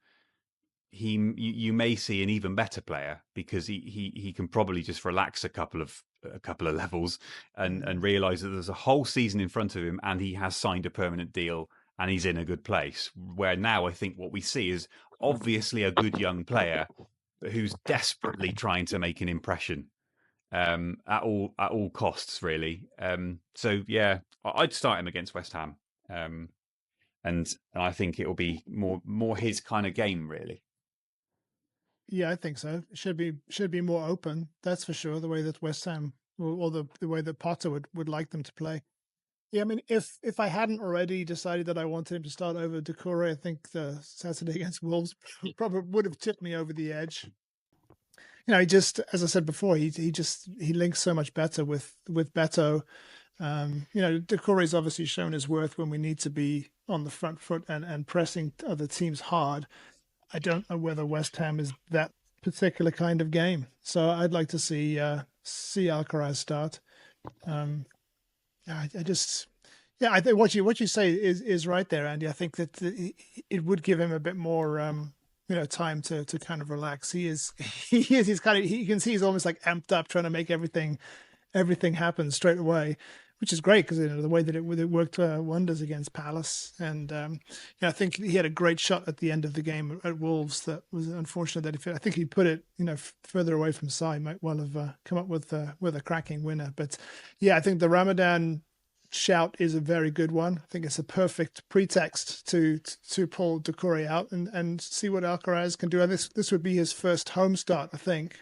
Speaker 4: you may see an even better player, because he can probably just relax a couple of levels and realize that there's a whole season in front of him, and he has signed a permanent deal and he's in a good place. Where now I think what we see is obviously a good young player, but who's desperately trying to make an impression at all costs, really. So yeah, I'd start him against West Ham, and I think it will be more his kind of game, really.
Speaker 1: Yeah, I think so. It should be more open, that's for sure, the way that West Ham, or the way that Potter would like them to play. Yeah, I mean, if I hadn't already decided that I wanted him to start over Decore, I think the Saturday against Wolves probably would have tipped me over the edge. You know, he just, as I said before, he links so much better with Beto. You know, Decore's obviously shown his worth when we need to be on the front foot and pressing other teams hard. I don't know whether West Ham is that particular kind of game, so I'd like to see Alcaraz start. I think what you say is right there, Andy. I think that it would give him a bit more time to kind of relax. He's kind of, you can see he's almost like amped up, trying to make everything happen straight away, which is great, because the way that it worked wonders against Palace. And I think he had a great shot at the end of the game at Wolves that was unfortunate that I think he put it further away from side, might well have come up with a cracking winner. But yeah, I think the Ramadan shout is a very good one. I think it's a perfect pretext to pull Decore out and see what Alcaraz can do. And this would be his first home start, I think,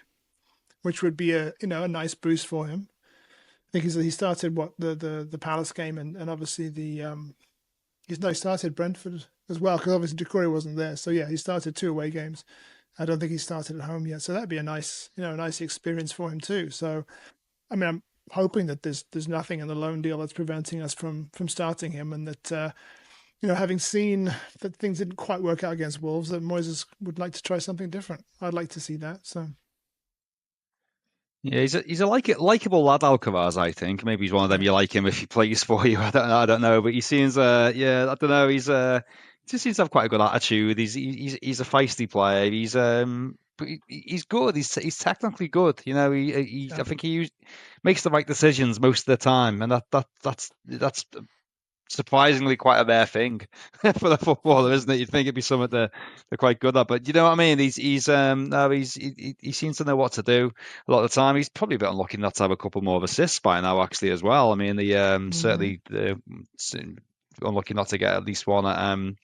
Speaker 1: which would be a nice boost for him. I think he started the Palace game and obviously he started Brentford as well, because obviously Decore wasn't there. So yeah, he started 2 away games. I don't think he started at home yet. So that'd be a nice experience for him too. So I mean, I'm hoping that there's nothing in the loan deal that's preventing us from starting him, and that having seen that things didn't quite work out against Wolves, that Moises would like to try something different. I'd like to see that. So.
Speaker 2: Yeah, he's a likable lad, Alcaraz. I think maybe he's one of them. You like him if he plays for you. I don't know, but he seems I don't know. He just seems to have quite a good attitude. He's a feisty player. He's he's good. He's technically good. You know, I think he makes the right decisions most of the time, and that's surprisingly quite a rare thing for the footballer, isn't it? You'd think it'd be something they're quite good at, but you know what I mean. He seems to know what to do a lot of the time. He's probably a bit unlucky not to have a couple more of assists by now, actually, as well. I mean, certainly unlucky not to get at least one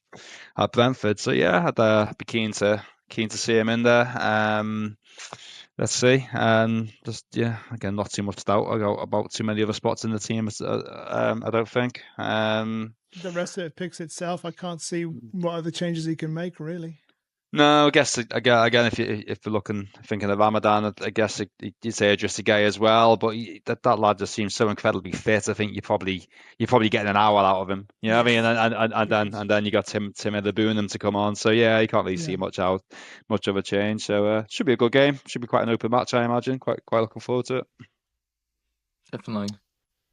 Speaker 2: at Brentford. So yeah, I'd be keen to see him in there. Let's see. Just again, not too much doubt about too many other spots in the team. I don't think.
Speaker 1: The rest of it picks itself. I can't see what other changes he can make, really.
Speaker 2: No, I guess again, if you're thinking of Ramadan, I guess you'd say Idrissa Gueye as well. But that lad just seems so incredibly fit. I think you're probably getting an hour out of him. You know what I mean? And then you got Tim Edabunam to come on. So yeah, you can't really see much of a change. So should be a good game. Should be quite an open match, I imagine. Quite looking forward to it.
Speaker 3: Definitely.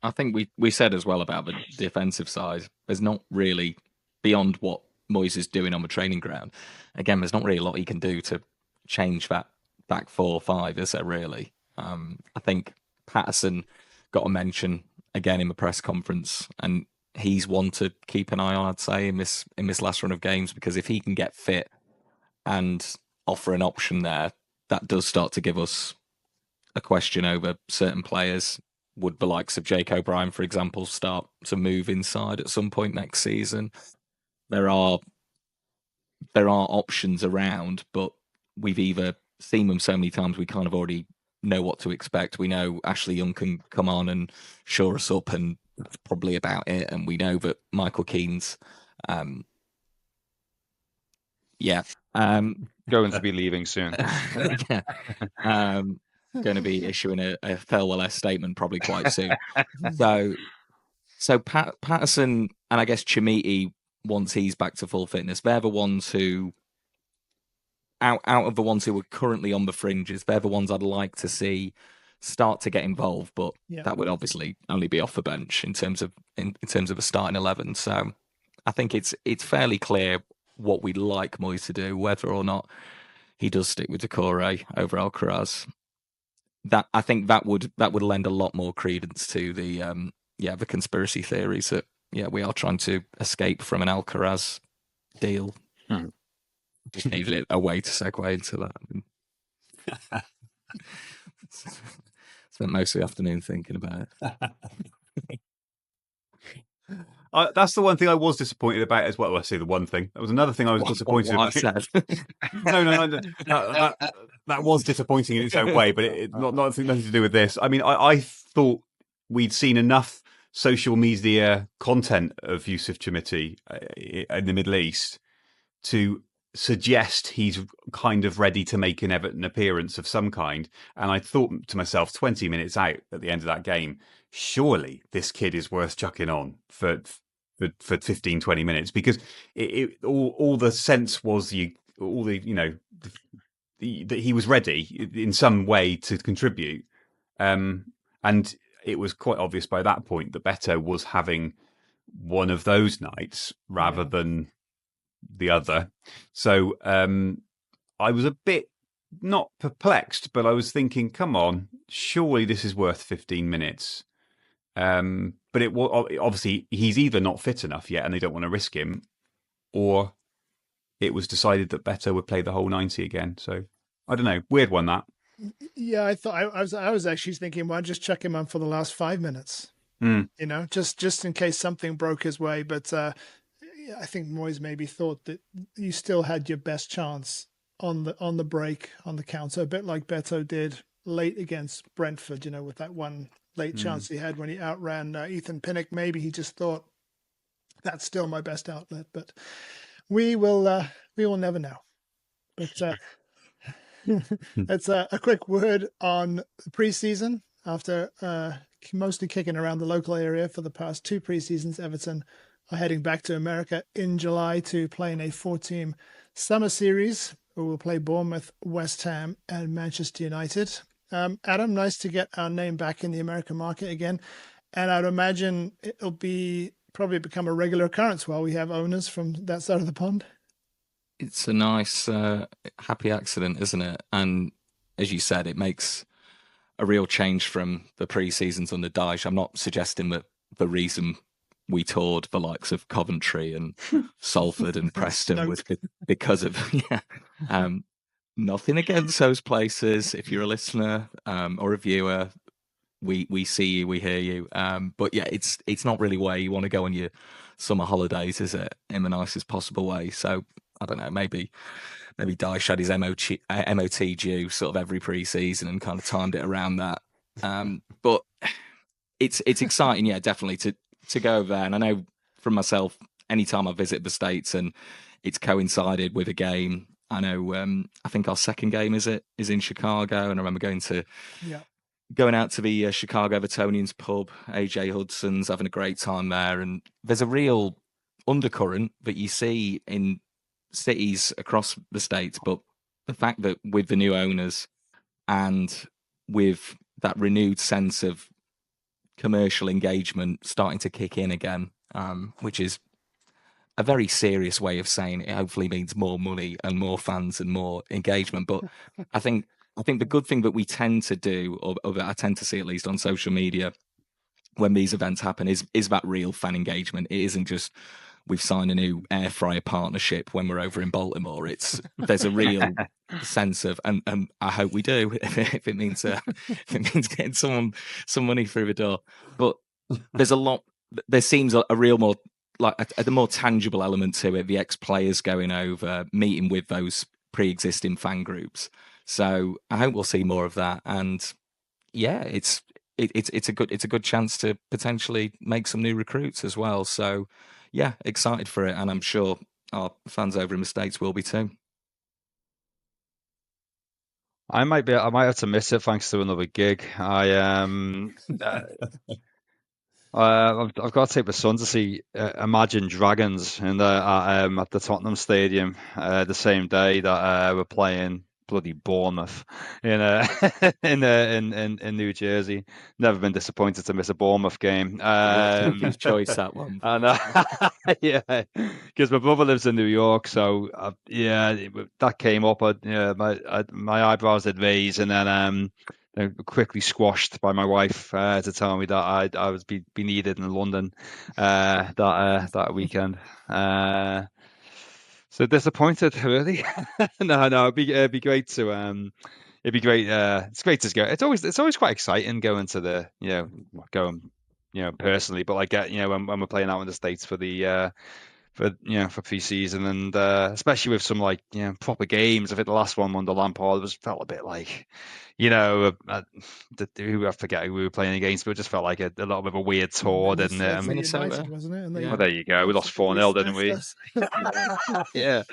Speaker 3: I think we said as well about the defensive side. There's not really, beyond what Moyes is doing on the training ground, again, there's not really a lot he can do to change that back 4 or 5, is there really? I think Patterson got a mention again in the press conference, and he's one to keep an eye on, I'd say, in this last run of games, because if he can get fit and offer an option there, that does start to give us a question over certain players. Would the likes of Jake O'Brien, for example, start to move inside at some point next season? There are options around, but we've either seen them so many times we kind of already know what to expect. We know Ashley Young can come on and shore us up, and that's probably about it. And we know that Michael Keane's,
Speaker 2: going to be leaving soon.
Speaker 3: Going to be issuing a farewell statement probably quite soon. So Patterson and I guess Chimiti, once he's back to full fitness, they're the ones who, out of the ones who are currently on the fringes, they're the ones I'd like to see start to get involved. But that would obviously only be off the bench in terms of a starting 11. So I think it's fairly clear what we'd like Moyes to do, whether or not he does stick with Doucouré over Alcaraz. That I think that would lend a lot more credence to the the conspiracy theories that we are trying to escape from an Alcaraz deal. Just needed a way to segue into that. Spent most of the afternoon thinking about it.
Speaker 4: That's the one thing I was disappointed about as well. I say the one thing. That was another thing I was disappointed about. No. That was disappointing in its own way, but it nothing to do with this. I mean, I thought we'd seen enough social media content of Yusuf Chimiti in the Middle East to suggest he's kind of ready to make an Everton appearance of some kind. And I thought to myself, 20 minutes out at the end of that game, surely this kid is worth chucking on for 15, 20 minutes, because all the sense was that he was ready in some way to contribute. And it was quite obvious by that point that Beto was having one of those nights rather than the other. So I was a bit not perplexed, but I was thinking, come on, surely this is worth 15 minutes. But it obviously he's either not fit enough yet and they don't want to risk him, or it was decided that Beto would play the whole 90 again. So I don't know. Weird one, that.
Speaker 1: Yeah, I thought I was actually thinking, well, just check him on for the last 5 minutes. Just in case something broke his way. But I think Moyes maybe thought that you still had your best chance on the break, on the counter, a bit like Beto did late against Brentford. With that one late chance he had when he outran Ethan Pinnock. Maybe he just thought that's still my best outlet, but we will never know. But it's a quick word on the preseason. After mostly kicking around the local area for the past 2 preseasons, Everton are heading back to America in July to play in a 4-team summer series where we'll play Bournemouth, West Ham, and Manchester United. Adam, nice to get our name back in the American market again. And I'd imagine it'll probably become a regular occurrence while we have owners from that side of the pond.
Speaker 3: it's a nice, happy accident, isn't it? And as you said, it makes a real change from the pre-seasons under Dyche. I'm not suggesting that the reason we toured the likes of Coventry and Salford and Preston was because of nothing against those places. If you're a listener or a viewer, we see you, we hear you. But yeah, it's not really where you want to go on your summer holidays, is it? In the nicest possible way. So I don't know, maybe Dyche had his MOT due sort of every pre-season and kind of timed it around that. But it's exciting, yeah, definitely to go over there. And I know from myself, anytime I visit the States and it's coincided with a game, I know I think our second game is in Chicago, and I remember going out to the Chicago Evertonians pub, AJ Hudson's, having a great time there. And there's a real undercurrent that you see in cities across the States, but the fact that with the new owners and with that renewed sense of commercial engagement starting to kick in again, which is a very serious way of saying it hopefully means more money and more fans and more engagement. But I think the good thing that we tend to do, or that I tend to see at least on social media when these events happen, is that real fan engagement. It isn't just we've signed a new air fryer partnership when we're over in Baltimore. There's a real sense of, and I hope we do, if it means getting some money through the door. But there's a lot. There seems a real more like a more tangible element to it. The ex-players going over, meeting with those pre-existing fan groups. So I hope we'll see more of that. And yeah, it's a good chance to potentially make some new recruits as well. So yeah, excited for it, and I'm sure our fans over in the States will be too.
Speaker 2: I might have to miss it thanks to another gig. I've got to take my son to see Imagine Dragons at the Tottenham Stadium the same day that we're playing bloody Bournemouth in in New Jersey. Never been disappointed to miss a Bournemouth game.
Speaker 3: Good choice, that one.
Speaker 2: And yeah, because my brother lives in New York, so that came up. My eyebrows had raised, and then quickly squashed by my wife to tell me that I was be needed in London that weekend. So disappointed, really. No, it'd be great to it'd be great. It's great to go. It's always quite exciting going to the going personally, but like when we're playing out in the States for the for pre-season, and especially with some like proper games. I think the last one under Lampard felt a bit like I forget who we were playing against, but it just felt like a little bit of a weird tour, didn't it?
Speaker 3: Minnesota,
Speaker 1: wasn't it?
Speaker 2: Well, there you go. We lost 4-0, didn't we? Yeah.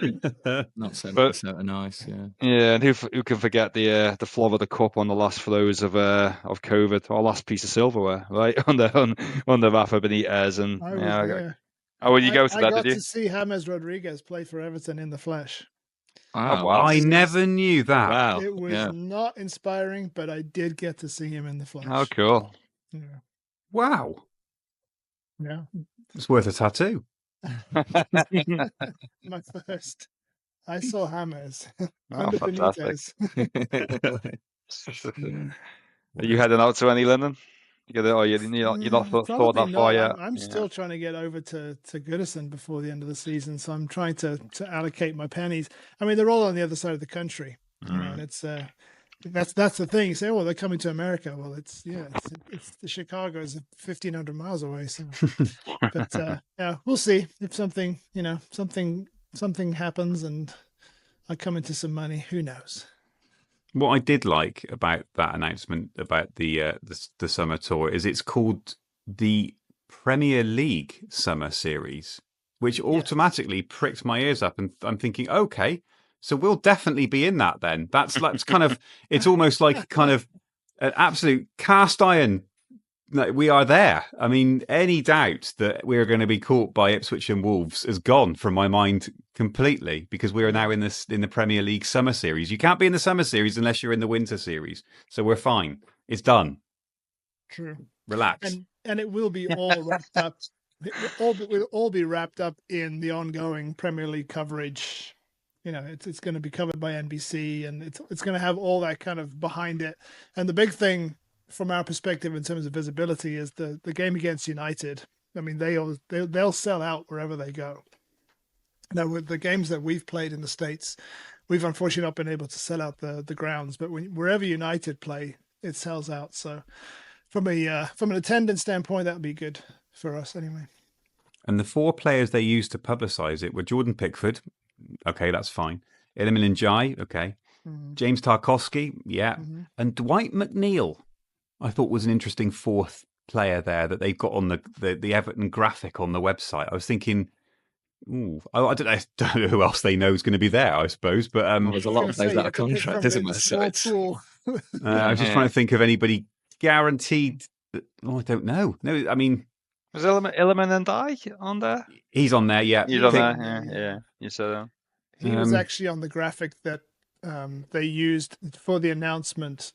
Speaker 3: Not so Minnesota nice, yeah.
Speaker 2: Yeah, and who can forget the flop of the cup on the last throes of COVID, our last piece of silverware, right? on the Rafa Benitez, and you go to that, did you?
Speaker 1: I got to see James Rodriguez play for Everton in the flesh.
Speaker 2: Oh, wow.
Speaker 4: I never knew that.
Speaker 3: Wow.
Speaker 1: It was not inspiring, but I did get to see him in the flesh.
Speaker 2: Oh, cool.
Speaker 1: Yeah.
Speaker 4: Wow.
Speaker 1: Yeah.
Speaker 4: It's worth a tattoo.
Speaker 1: My first. I saw James.
Speaker 2: Oh, fantastic. Are you heading out to any, Lyndon? You're not thought that far yet?
Speaker 1: I'm still trying to get over to Goodison before the end of the season, so I'm trying to allocate my pennies. I mean, they're all on the other side of the country, and it's that's the thing. You say, they're coming to America. Well, it's the Chicago is 1,500 miles away. So, but we'll see if something happens and I come into some money. Who knows?
Speaker 4: What I did like about that announcement about the summer tour is it's called the Premier League Summer Series, which automatically pricked my ears up, and I'm thinking, okay, so we'll definitely be in that then. That's kind of, it's almost like kind of an absolute cast iron. We are there. I mean, any doubt that we're going to be caught by Ipswich and Wolves is gone from my mind completely, because we are now in the Premier League Summer Series. You can't be in the Summer Series unless you're in the Winter Series. So we're fine. It's done.
Speaker 1: True.
Speaker 4: Relax.
Speaker 1: And it will be all wrapped up. It will all be wrapped up in the ongoing Premier League coverage it's going to be covered by NBC, and it's going to have all that kind of behind it. And the big thing from our perspective in terms of visibility is the game against United. I mean, they'll sell out wherever they go. Now, with the games that we've played in the States, we've unfortunately not been able to sell out the grounds, but wherever United play, it sells out. So from an attendance standpoint, that would be good for us anyway.
Speaker 4: And the 4 players they used to publicise it were Jordan Pickford. Okay, that's fine. Iliman Ndiaye. Okay.
Speaker 1: Mm-hmm.
Speaker 4: James Tarkowski. Yeah.
Speaker 1: Mm-hmm.
Speaker 4: And Dwight McNeil, I thought was an interesting 4th player there that they've got on the Everton graphic on the website. I was thinking, I don't know who else they know is going to be there, I suppose. But
Speaker 3: there's a lot of those out of contract, isn't there? So
Speaker 4: I was just trying to think of anybody guaranteed. I don't know. No, I mean,
Speaker 2: was Iliman Ndiaye on there?
Speaker 4: He's on there. Yeah,
Speaker 2: he's on there. Yeah. You said that.
Speaker 1: He was actually on the graphic that they used for the announcement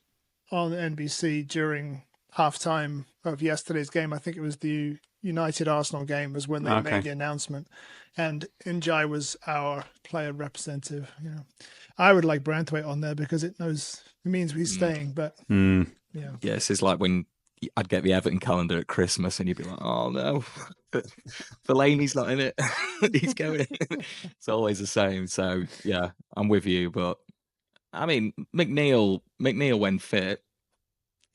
Speaker 1: on NBC during halftime of yesterday's game. I think it was the United Arsenal game was when they made the announcement, and Ndiaye was our player representative. I would like Branthwaite on there because it means he's staying. But
Speaker 3: this is like when I'd get the Everton calendar at Christmas and you'd be like, oh no, Fellaini's not in it. He's going. It's always the same. So yeah, I'm with you. But I mean, McNeil when fit,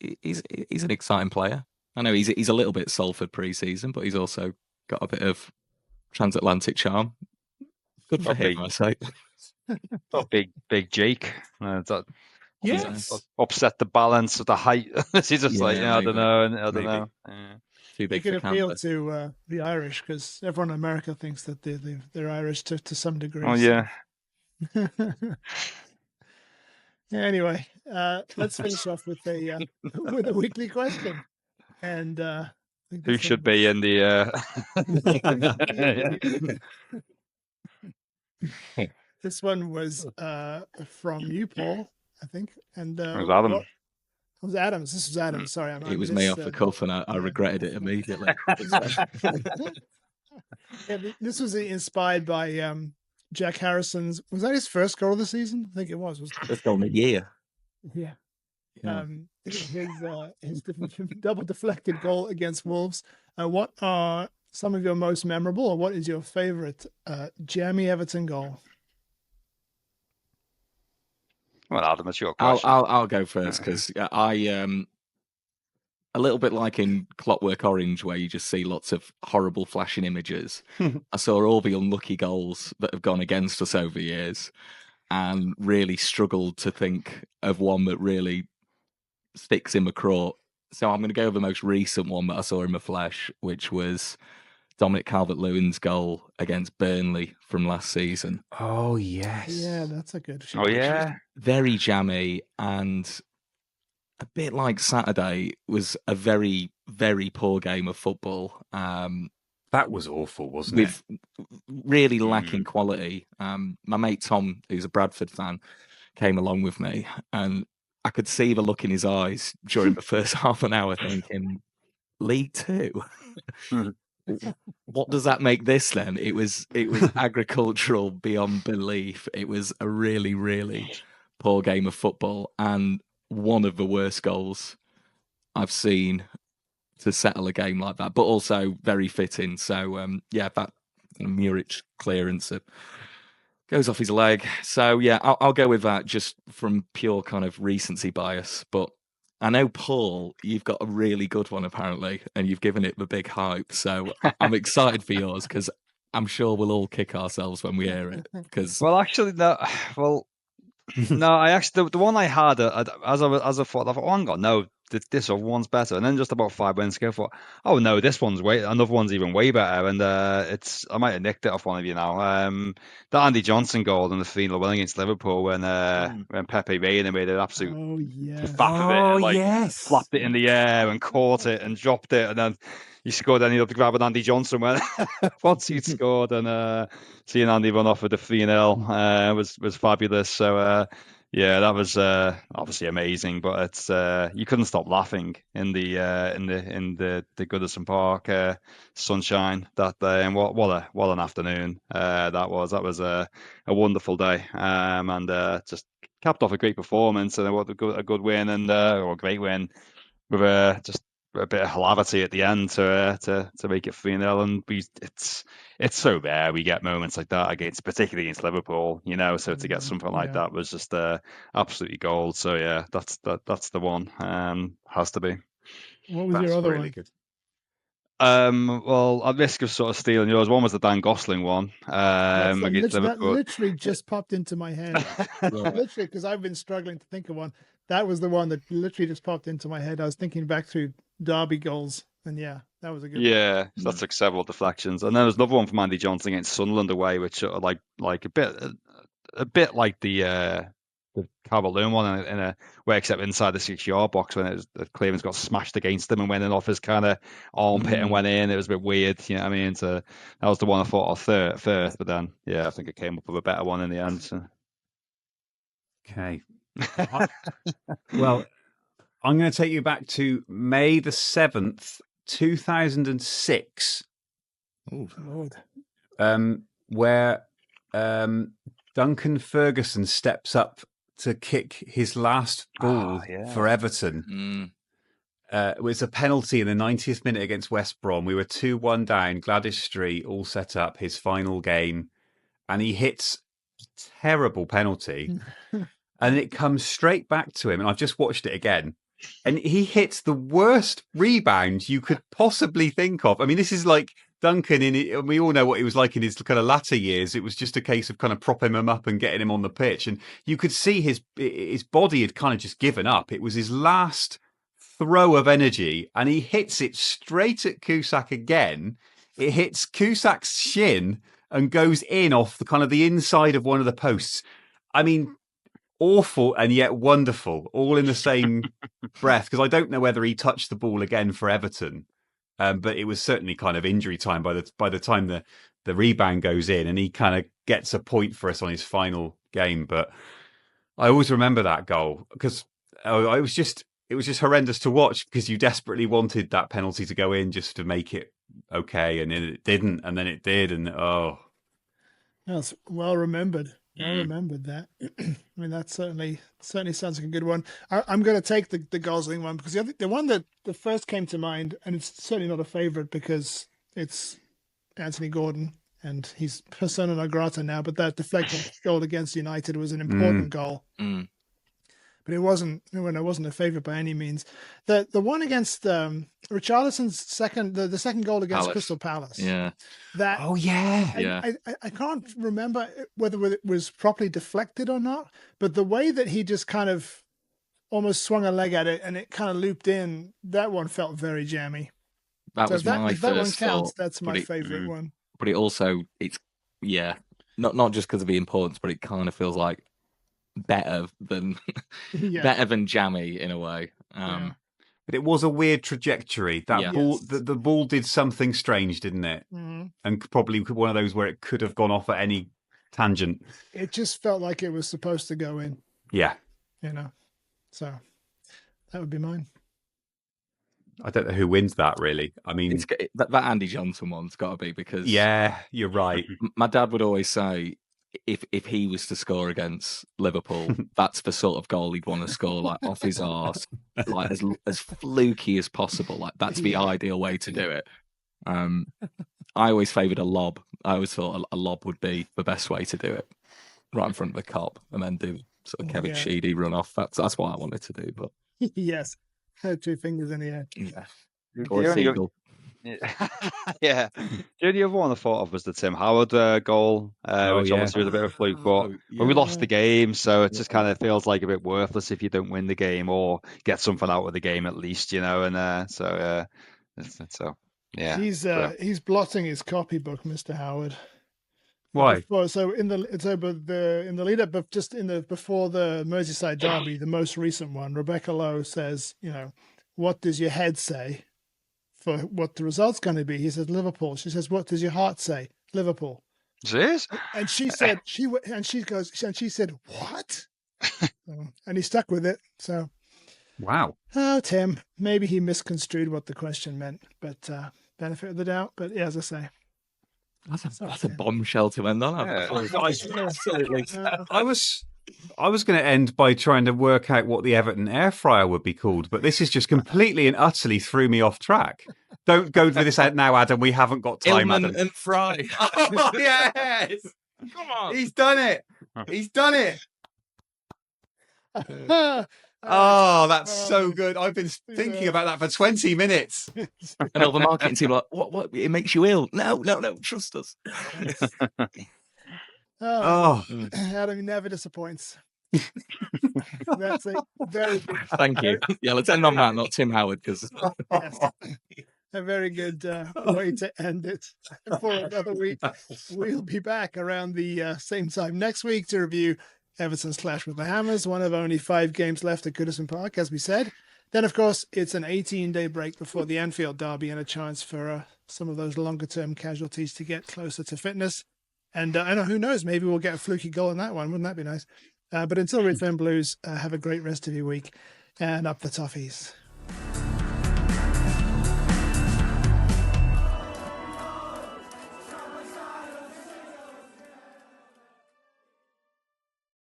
Speaker 3: he's an exciting player. I know he's a little bit Salford pre-season, but he's also got a bit of transatlantic charm. Good for him, I say.
Speaker 2: Big Jake. Upset the balance of the height. He's just I don't know. Yeah.
Speaker 3: Too big
Speaker 1: for
Speaker 3: Campbell.
Speaker 1: Appeal to the Irish because everyone in America thinks that they're Irish to some degree.
Speaker 2: Oh yeah.
Speaker 1: Anyway, let's finish off with a weekly question. And
Speaker 2: who should be in the?
Speaker 1: This one was from you, Paul, I think, and
Speaker 2: it was Adam.
Speaker 1: It was Adams. This was Adams. Sorry,
Speaker 3: it was me off the cuff, and I regretted it immediately.
Speaker 1: This was inspired by Jack Harrison's. Was that his first goal of the season? I think it was.
Speaker 3: First goal in a year.
Speaker 1: Yeah. His double deflected goal against Wolves. What are some of your most memorable, or what is your favorite jammy Everton goal?
Speaker 2: Well, Adam, it's your question.
Speaker 3: I'll go first because I a little bit like in Clockwork Orange, where you just see lots of horrible flashing images. I saw all the unlucky goals that have gone against us over years, and really struggled to think of one that really sticks in my craw. So I'm going to go with the most recent one that I saw in my flesh, which was Dominic Calvert-Lewin's goal against Burnley from last season.
Speaker 4: Oh, yes.
Speaker 1: Yeah, that's a good shot.
Speaker 2: Oh, yeah.
Speaker 3: Very jammy, and a bit like Saturday was a very, very poor game of football.
Speaker 4: That was awful, wasn't it?
Speaker 3: Really lacking quality. My mate Tom, who's a Bradford fan, came along with me, and I could see the look in his eyes during the first half an hour thinking, League Two? What does that make this then? It was agricultural beyond belief. It was a really, really poor game of football, and one of the worst goals I've seen to settle a game like that, but also very fitting. So that Muric clearance goes off his leg. So yeah, I'll go with that just from pure kind of recency bias. But I know, Paul, you've got a really good one apparently, and you've given it the big hype. So I'm excited for yours because I'm sure we'll all kick ourselves when we hear it.
Speaker 2: Well, actually, no. Well, no. I actually the one I had as I thought, oh, hang on, no, this other one's better. And then just about 5 minutes ago, I thought, oh no, this one's another one's even way better. And I might have nicked it off one of you now. The Andy Johnson goal in the 3-0 win against Liverpool when Pepe Reina made an absolute faff of it, yes, flapped it in the air and caught it and dropped it, and then he scored. Ended up grabbing Andy Johnson once he'd scored, and seeing Andy run off with the 3-0 was fabulous. So. Yeah, that was obviously amazing, but it's you couldn't stop laughing in the Goodison Park sunshine that day, and what an afternoon that was. That was a wonderful day, and just capped off a great performance and what a good win and or a great win with just a bit of hilarity at the end to make it 3-0. And it's so rare we get moments like that particularly against Liverpool, you know. So to get something like that was just absolutely gold. So yeah, that's the one. Has to be.
Speaker 1: What was your other
Speaker 4: really
Speaker 1: one?
Speaker 4: good.
Speaker 2: Well, at risk of sort of stealing yours, one was the Dan Gosling one.
Speaker 1: That literally just popped into my head. Literally, because I've been struggling to think of one. That was the one that literally just popped into my head. I was thinking back through Derby goals, and yeah, that was a good one.
Speaker 2: Yeah, so that took several deflections, and then there's another one from Andy Johnson against Sunderland away, which sort of like a bit like the Calvert-Lewin one in a way, except inside the 6-yard box when the clearance got smashed against him and went in off his kind of armpit and went in. It was a bit weird, you know what I mean? So that was the one I thought of first, but then yeah, I think it came up with a better one in the end. So.
Speaker 4: Okay. Well, I'm going to take you back to May the 7th, 2006.
Speaker 1: Oh, Lord.
Speaker 4: Where Duncan Ferguson steps up to kick his last ball for Everton. It was a penalty in the 90th minute against West Brom. We were 2-1 down, Gladys Street, all set up, his final game. And he hits a terrible penalty. And it comes straight back to him. And I've just watched it again. And he hits the worst rebound you could possibly think of. I mean, this is like Duncan we all know what he was like in his kind of latter years. It was just a case of kind of propping him up and getting him on the pitch. And you could see his body had kind of just given up. It was his last throw of energy. And he hits it straight at Cusack again. It hits Cusack's shin and goes in off the kind of the inside of one of the posts. I mean, awful and yet wonderful, all in the same breath, because I don't know whether he touched the ball again for Everton, but it was certainly kind of injury time by the time the rebound goes in, and he kind of gets a point for us on his final game. But I always remember that goal because it was just horrendous to watch, because you desperately wanted that penalty to go in just to make it okay, and then it didn't, and then it did, and
Speaker 1: That's well remembered. I remembered that. I mean, that certainly sounds like a good one. I'm going to take the Gosling one, because the one that the first came to mind, and it's certainly not a favourite because it's Anthony Gordon and he's persona non grata now, but that deflected goal against United was an important goal. But it wasn't a favourite by any means. The one against Richarlison's the second goal against Crystal Palace.
Speaker 3: Yeah.
Speaker 1: I can't remember whether it was properly deflected or not, but the way that he just kind of almost swung a leg at it and it kind of looped in, that one felt very jammy.
Speaker 3: That was my first
Speaker 1: thought. If that one counts,
Speaker 3: thought,
Speaker 1: that's my favourite one.
Speaker 3: But it also, not just because of the importance, but it kind of feels like better than jammy in a way.
Speaker 4: But it was a weird trajectory. That ball, the ball did something strange, didn't it? Mm-hmm. And probably one of those where it could have gone off at any tangent.
Speaker 1: It just felt like it was supposed to go in.
Speaker 4: Yeah.
Speaker 1: You know, so that would be mine.
Speaker 3: I
Speaker 4: don't know who wins that, really. I mean,
Speaker 3: that Andy Johnson one's got to be, because
Speaker 4: you're right.
Speaker 3: My dad would always say, if he was to score against Liverpool, that's the sort of goal he'd want to score, like off his arse, like as fluky as possible. Like that's the ideal way to do it. I always favoured a lob. I always thought a lob would be the best way to do it, right in front of the cop, and then do sort of Kevin Sheedy run off. That's what I wanted to do. But
Speaker 1: yes, had 2 fingers in the air.
Speaker 3: Yeah, or a seagull.
Speaker 2: Yeah. The only other one I thought of was the Tim Howard goal, which obviously was a bit of a fluke, but we lost the game, so it just kind of feels like a bit worthless if you don't win the game or get something out of the game at least, you know. And so
Speaker 1: he's blotting his copybook, Mr. Howard.
Speaker 4: Why?
Speaker 1: So in the lead up of before the Merseyside derby, the most recent one, Rebecca Lowe says, you know, what does your head say for what the result's going to be? He says Liverpool. She says, what does your heart say? Liverpool.
Speaker 2: Yes.
Speaker 1: And she said, she said, what? And he stuck with it. So,
Speaker 4: Wow.
Speaker 1: oh, Tim, maybe he misconstrued what the question meant, but benefit of the doubt. But yeah, as I say,
Speaker 3: That's a bombshell to end on.
Speaker 4: Absolutely. I was going to end by trying to work out what the Everton air fryer would be called, but this is just completely and utterly threw me off track. Don't go with this out now, Adam. We haven't got time, Adam.
Speaker 3: And Fry.
Speaker 4: Oh, yes!
Speaker 3: Come on.
Speaker 4: He's done it. He's done it. Oh, that's so good. I've been thinking about that for 20 minutes.
Speaker 3: And all the marketing team are like, what? It makes you ill. No, trust us.
Speaker 1: Adam never disappoints. That's a very good.
Speaker 3: Thank you. Yeah, let's end on that, not Tim Howard, because
Speaker 1: Yes. A very good way to end it for another week. We'll be back around the same time next week to review Everton's clash with the Hammers, one of only 5 games left at Goodison Park, as we said. Then, of course, it's an 18-day break before the Anfield derby and a chance for some of those longer-term casualties to get closer to fitness. And I know, who knows, maybe we'll get a fluky goal in that one. Wouldn't that be nice? But until Return Blues, have a great rest of your week and up the Toffees.